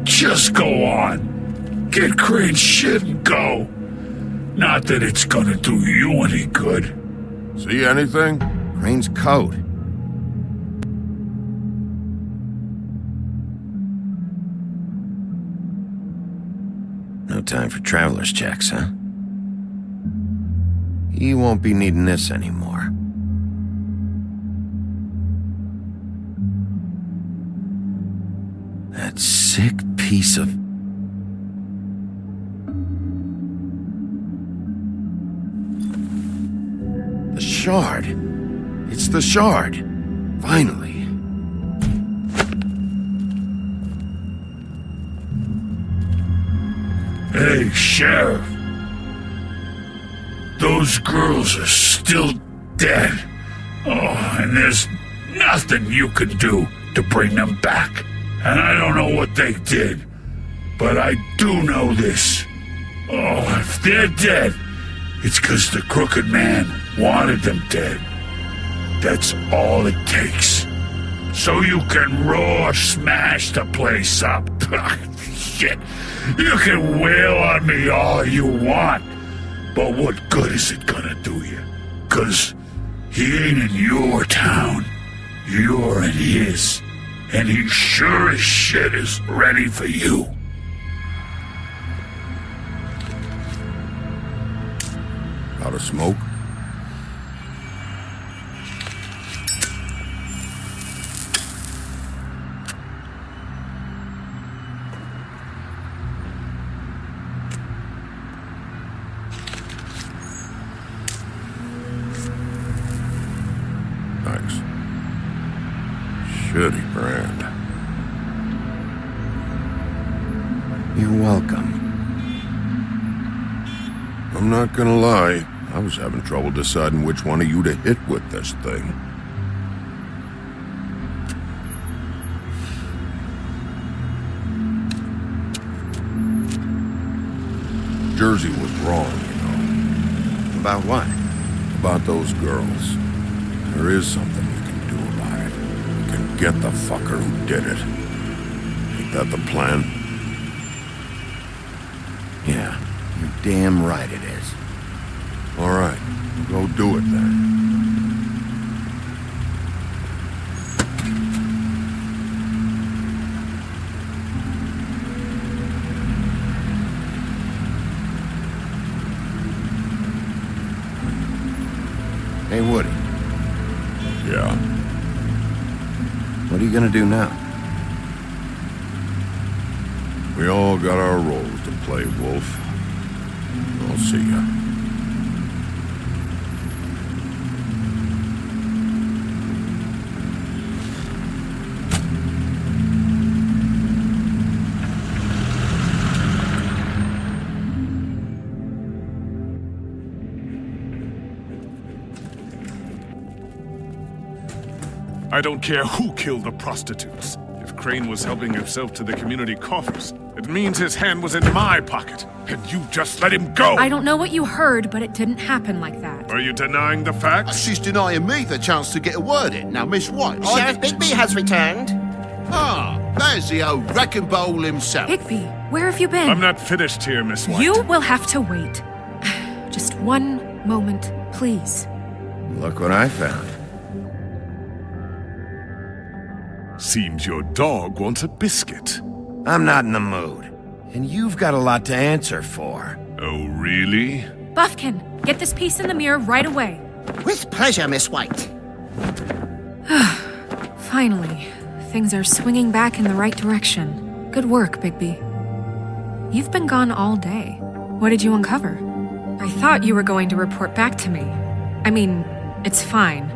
Just go on. Get Crane's shit and go. Not that it's gonna do you any good. See anything? Crane's coat. No time for traveler's checks, huh? He won't be needing this anymore. That sick piece of... The shard. It's the shard. Finally. Hey, Sheriff. Those girls are still dead. Oh, and there's nothing you can do to bring them back. And I don't know what they did, but I do know this. Oh, if they're dead, it's 'cause the crooked man wanted them dead. That's all it takes. So you can smash the place up. Shit. You can wail on me all you want, but what good is it gonna do you? 'Cause he ain't in your town. You're in his. And he sure as shit is ready for you. Out of smoke? Thanks. Shitty brand. You're welcome. I'm not gonna lie. I was having trouble deciding which one of you to hit with this thing. Jersey was wrong, you know. About what? About those girls. There is something you can do about it. You can get the fucker who did it. Ain't that the plan? Yeah, you're damn right it is. All right, go do it then. Hey, Woody. Yeah? What are you gonna do now? We all got our roles to play, Wolf. I'll see ya. I don't care who killed the prostitutes. If Crane was helping himself to the community coffers, it means his hand was in my pocket, and you just let him go! I don't know what you heard, but it didn't happen like that. Are you denying the facts? She's denying me the chance to get a word in. Now, Miss White... Sheriff Bigby has returned. Ah, there's the old wrecking bowl himself. Bigby, where have you been? I'm not finished here, Miss White. You will have to wait. Just one moment, please. Look what I found. Seems your dog wants a biscuit. I'm not in the mood. And you've got a lot to answer for. Oh, really? Buffkin, get this piece in the mirror right away. With pleasure, Miss White. Finally, things are swinging back in the right direction. Good work, Bigby. You've been gone all day. What did you uncover? I thought you were going to report back to me. I mean, it's fine.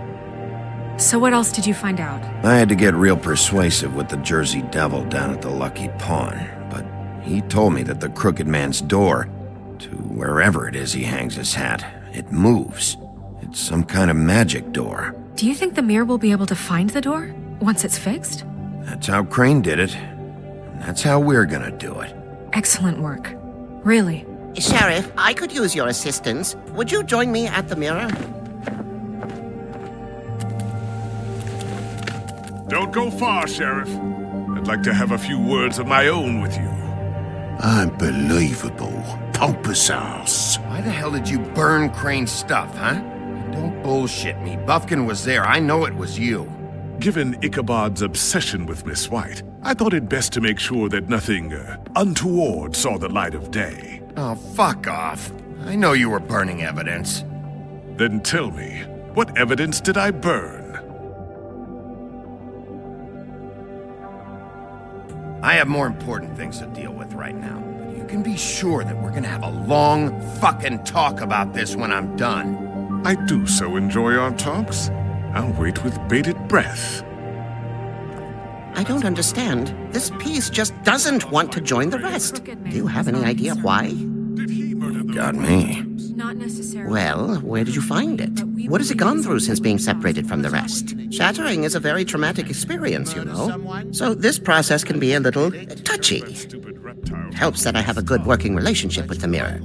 So what else did you find out? I had to get real persuasive with the Jersey Devil down at the Lucky Pawn, but he told me that the Crooked Man's door, to wherever it is he hangs his hat, it moves. It's some kind of magic door. Do you think the mirror will be able to find the door once it's fixed? That's how Crane did it, and that's how we're gonna do it. Excellent work. Really. Sheriff, I could use your assistance. Would you join me at the mirror? Don't go far, Sheriff. I'd like to have a few words of my own with you. Unbelievable. Pompous ass. Why the hell did you burn Crane's stuff, huh? Don't bullshit me. Buffkin was there. I know it was you. Given Ichabod's obsession with Miss White, I thought it best to make sure that nothing untoward saw the light of day. Oh, fuck off. I know you were burning evidence. Then tell me, what evidence did I burn? I have more important things to deal with right now. But you can be sure that we're gonna have a long fucking talk about this when I'm done. I do so enjoy our talks. I'll wait with bated breath. I don't understand. This piece just doesn't want to join the rest. Do you have any idea why? Got me. Not necessarily. Well, where did you find it? What has it gone through since being separated from the rest? Shattering is a very traumatic experience, you know. So this process can be a little touchy. It helps that I have a good working relationship with the mirror.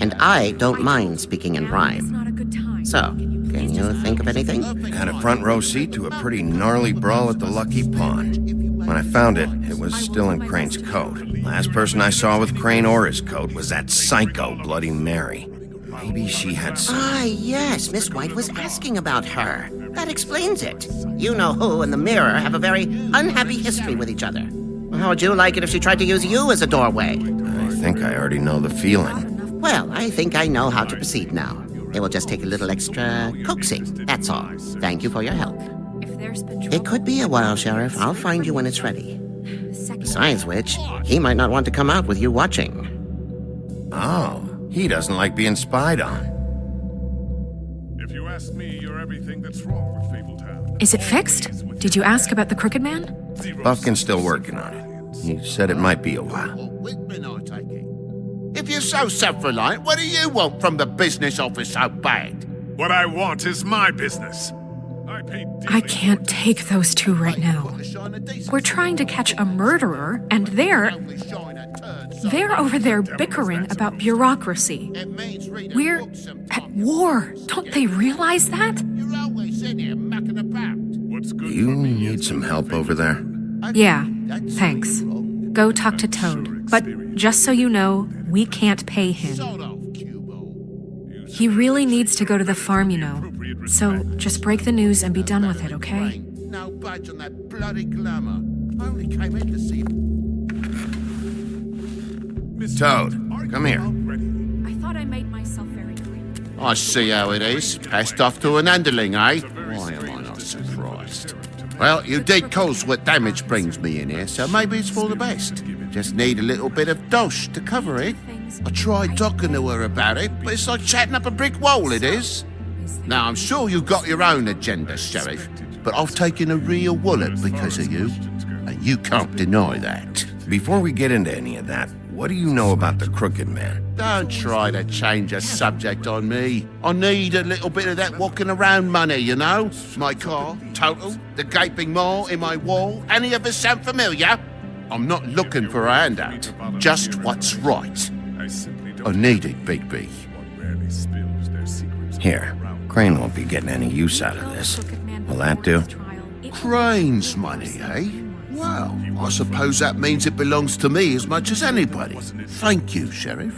And I don't mind speaking in rhyme. So, can you think of anything? Had a front row seat to a pretty gnarly brawl at the Lucky Pawn. When I found it, it was still in Crane's coat. Last person I saw with Crane or his coat was that psycho Bloody Mary. Maybe she had some... Ah, yes, Miss White was asking about her. That explains it. You know who and the mirror have a very unhappy history with each other. How would you like it if she tried to use you as a doorway? I think I already know the feeling. Well, I think I know how to proceed now. It will just take a little extra coaxing, that's all. Thank you for your help. It could be a while, Sheriff. I'll find you when it's ready. Besides which, he might not want to come out with you watching. Oh, he doesn't like being spied on. If you ask me, you're everything that's wrong with Fabletown. Is it fixed? Did you ask about the Crooked Man? Buffkin's still working on it. He said it might be a while. If you're so self-reliant, what do you want from the business office so bad? What I want is my business. I can't take those two right now. We're trying to catch a murderer, and they're over there bickering about bureaucracy. We're at war. Don't they realize that? Do you need some help over there? Yeah, thanks. Go talk to Toad. But just so you know, we can't pay him. He really needs to go to the farm, you know. So just break the news and be done with it, okay? No budge on that bloody glamour. I only came in to see... Toad, come here. I thought I made myself very clear. I see how it is. Passed off to an underling, eh? Why am I not surprised? Well, you did cause what damage brings me in here, so maybe it's for the best. Just need a little bit of dosh to cover it. I tried talking to her about it, but it's like chatting up a brick wall, it is. Now, I'm sure you've got your own agenda, Sheriff, but I've taken a real wallet because of you, and you can't deny that. before we get into any of that, what do you know about the Crooked Man? Don't try to change a subject on me. I need a little bit of that walking around money, you know? My car, total, the gaping maw in my wall. Any of us sound familiar? I'm not looking for a handout. Just what's right. I need it, Bigby. Here, Crane won't be getting any use out of this. Will that do? Crane's money, eh? Well, I suppose that means it belongs to me as much as anybody. Thank you, Sheriff.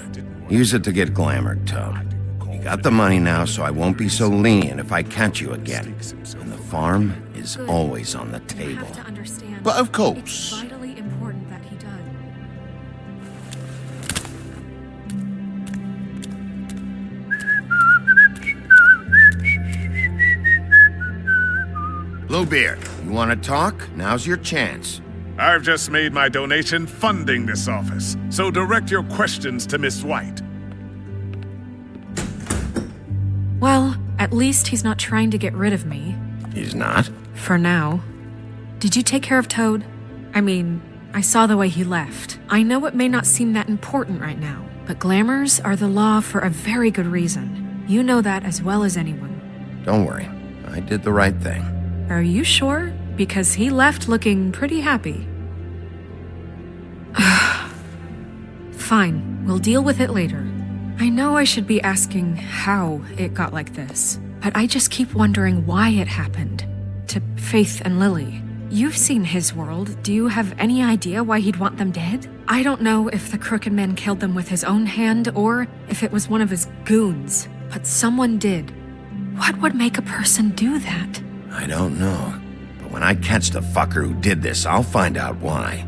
Use it to get glamored, Toad. You got the money now, so I won't be so lenient if I catch you again. And the farm is always on the table. But of course. Vitally important that he does. Bluebeard, you want to talk? Now's your chance. I've just made my donation funding this office, so direct your questions to Miss White. Well, at least he's not trying to get rid of me. He's not? For now. Did you take care of Toad? I mean, I saw the way he left. I know it may not seem that important right now, but glamours are the law for a very good reason. You know that as well as anyone. Don't worry. I did the right thing. Are you sure? Because he left looking pretty happy. Fine, we'll deal with it later. I know I should be asking how it got like this, but I just keep wondering why it happened. To Faith and Lily. You've seen his world. Do you have any idea why he'd want them dead? I don't know if the Crooked Man killed them with his own hand or if it was one of his goons, but someone did. What would make a person do that? I don't know. But when I catch the fucker who did this, I'll find out why.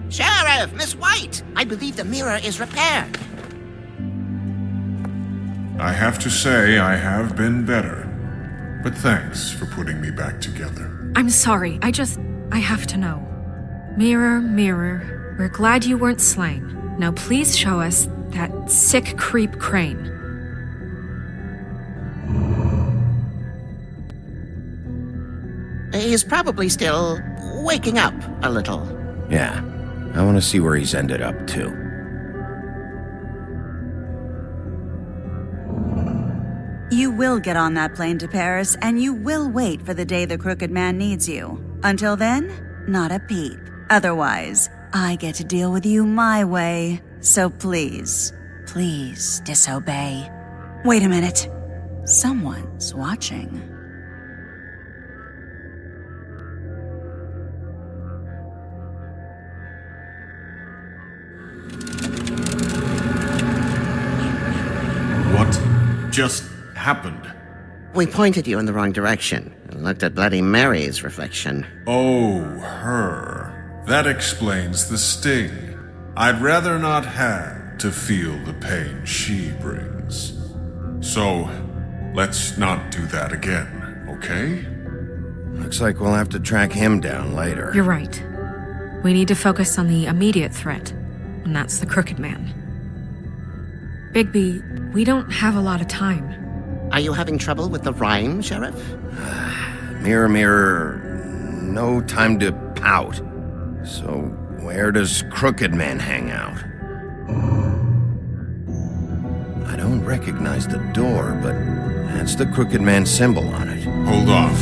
Sheriff, Miss White, I believe the mirror is repaired. I have to say I have been better. But thanks for putting me back together. I'm sorry, I have to know. Mirror, mirror, we're glad you weren't slain. Now please show us that sick creep Crane. He's probably still waking up a little. Yeah, I want to see where he's ended up, too. You will get on that plane to Paris, and you will wait for the day the Crooked Man needs you. Until then, not a peep. Otherwise, I get to deal with you my way. So please, please disobey. Wait a minute. Someone's watching. What just happened? We pointed you in the wrong direction and looked at Bloody Mary's reflection. Oh, her. That explains the sting. I'd rather not have to feel the pain she brings. So, let's not do that again, okay? Looks like we'll have to track him down later. You're right. We need to focus on the immediate threat, and that's the Crooked Man. Bigby, we don't have a lot of time. Are you having trouble with the rhyme, Sheriff? Mirror, mirror, no time to pout. So, where does Crooked Man hang out? I don't recognize the door, but that's the Crooked Man symbol on it. Hold on.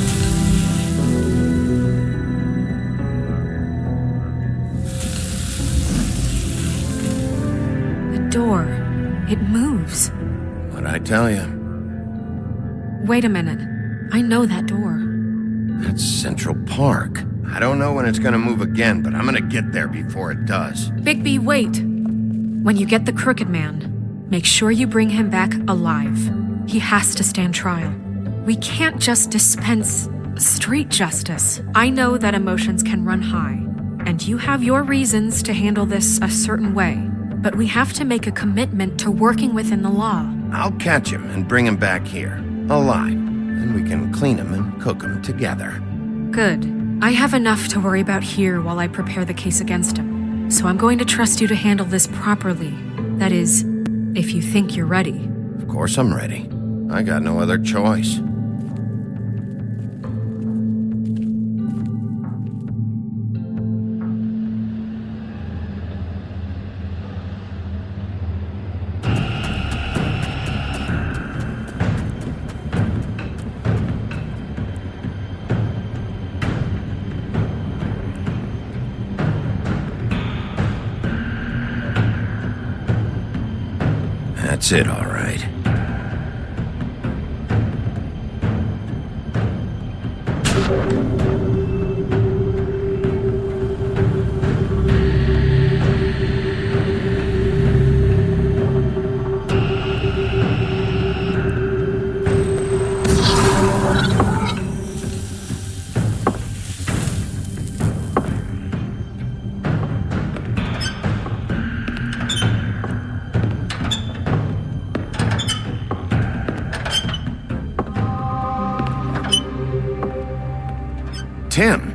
The door. It moves. What'd I tell you? Wait a minute. I know that door. That's Central Park. I don't know when it's gonna move again, but I'm gonna get there before it does. Bigby, wait. When you get the Crooked Man, make sure you bring him back alive. He has to stand trial. We can't just dispense street justice. I know that emotions can run high, and you have your reasons to handle this a certain way, but we have to make a commitment to working within the law. I'll catch him and bring him back here, alive. Then we can clean him and cook him together. Good. I have enough to worry about here while I prepare the case against him. So I'm going to trust you to handle this properly. That is, if you think you're ready. Of course I'm ready. I got no other choice. That's it, all right. Tim,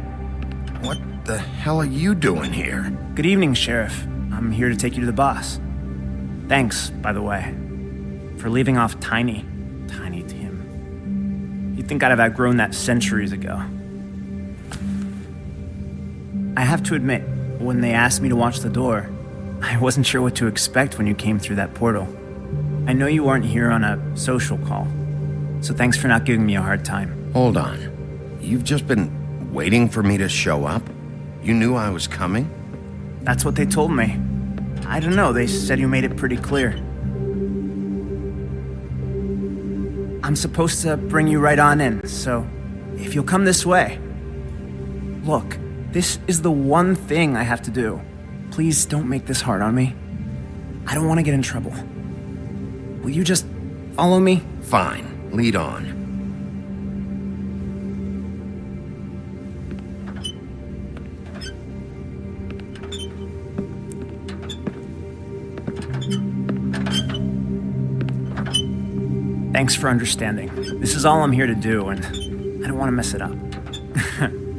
what the hell are you doing here? Good evening, Sheriff. I'm here to take you to the boss. Thanks, by the way, for leaving off Tiny Tim. You'd think I'd have outgrown that centuries ago. I have to admit, when they asked me to watch the door, I wasn't sure what to expect when you came through that portal. I know you weren't here on a social call, so thanks for not giving me a hard time. Hold on. You've just been waiting for me to show up? You knew I was coming? That's what they told me. I don't know, they said you made it pretty clear. I'm supposed to bring you right on in, so if you'll come this way. Look, this is the one thing I have to do. Please don't make this hard on me. I don't want to get in trouble. Will you just follow me? Fine, lead on. Thanks for understanding. This is all I'm here to do, and I don't want to mess it up.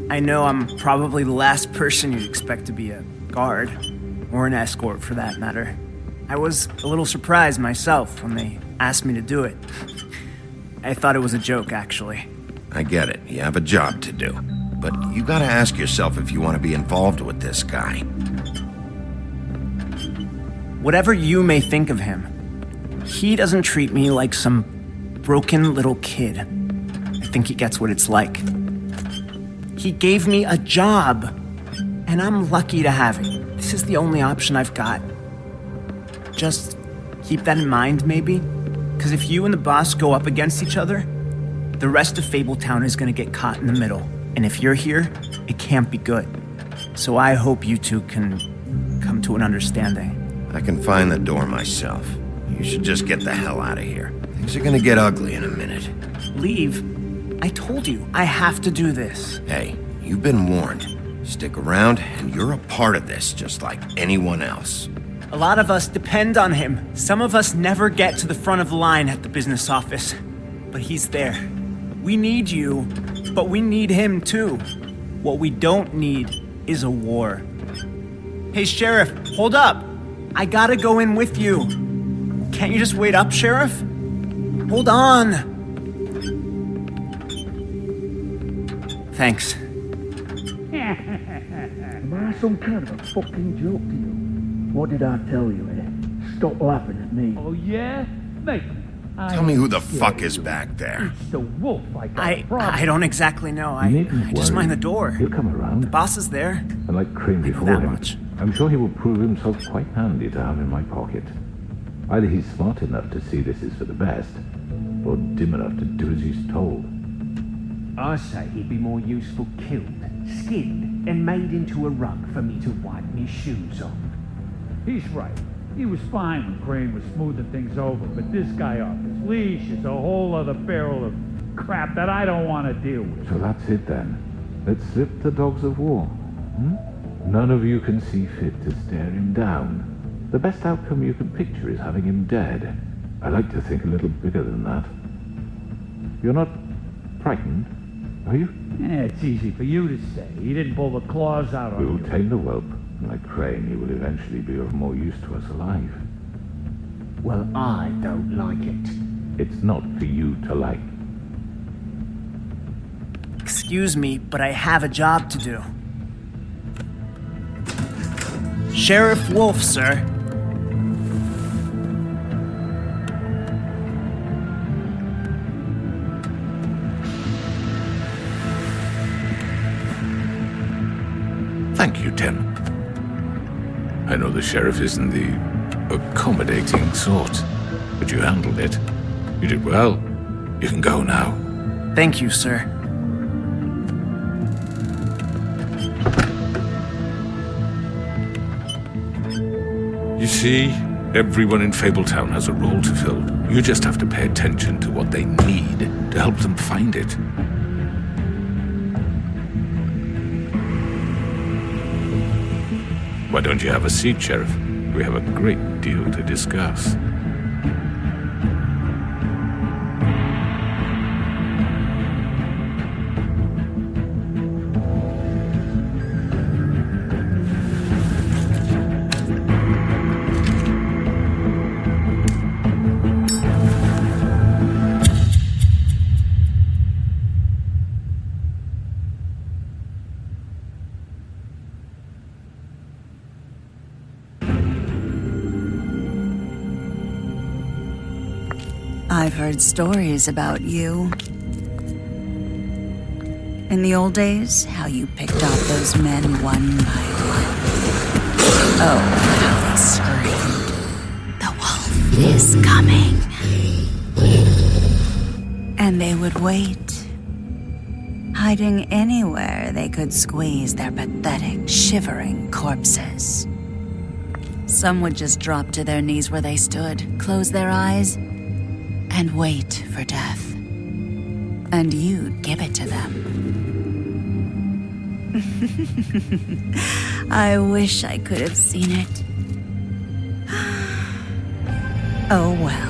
I know I'm probably the last person you'd expect to be a guard, or an escort for that matter. I was a little surprised myself when they asked me to do it. I thought it was a joke, actually. I get it. You have a job to do. But you gotta ask yourself if you want to be involved with this guy. Whatever you may think of him, he doesn't treat me like some broken little kid. I think he gets what it's like. He gave me a job, and I'm lucky to have it. This is the only option I've got. Just keep that in mind, maybe? Because if you and the boss go up against each other, the rest of Fabletown is going to get caught in the middle. And if you're here, it can't be good. So I hope you two can come to an understanding. I can find the door myself. You should just get the hell out of here. Things are gonna get ugly in a minute. Leave? I told you, I have to do this. Hey, you've been warned. Stick around, and you're a part of this, just like anyone else. A lot of us depend on him. Some of us never get to the front of the line at the business office. But he's there. We need you, but we need him too. What we don't need is a war. Hey, Sheriff, hold up. I gotta go in with you. Can't you just wait up, Sheriff? Hold on. Thanks. Am I some kind of a fucking joke to you? What did I tell you, eh? Stop laughing at me. Oh, yeah? Make Tell me who the fuck is back there. It's the wolf I don't exactly know. I just mind the door. He'll come around. The boss is there. And like Crane before that him, much. I'm sure he will prove himself quite handy to have in my pocket. Either he's smart enough to see this is for the best, or dim enough to do as he's told. I say he'd be more useful killed, skinned, and made into a rug for me to wipe me shoes on. He's right. He was fine when Crane was smoothing things over, but this guy off his leash is a whole other barrel of crap that I don't want to deal with. So that's it then. Let's slip the dogs of war. None of you can see fit to stare him down. The best outcome you can picture is having him dead. I like to think a little bigger than that. You're not frightened, are you? Yeah, it's easy for you to say. He didn't pull the claws out We on will you. tame the whelp. Like Crane, he will eventually be of more use to us alive. Well, I don't like it. It's not for you to like. Excuse me, but I have a job to do. Sheriff Wolf, sir. Thank you, Tim. I know the sheriff isn't the accommodating sort. but you handled it. You did well. You can go now. Thank you, sir. You see, everyone in Fabletown has a role to fill. You just have to pay attention to what they need to help them find it. Why don't you have a seat, Sheriff? We have a great deal to discuss. I've heard stories about you. In the old days, how you picked off those men one by one. Oh, how they screamed. The wolf is coming. And they would wait, hiding anywhere they could squeeze their pathetic, shivering corpses. Some would just drop to their knees where they stood, close their eyes, and wait for death. And you'd give it to them. I wish I could have seen it. Oh well.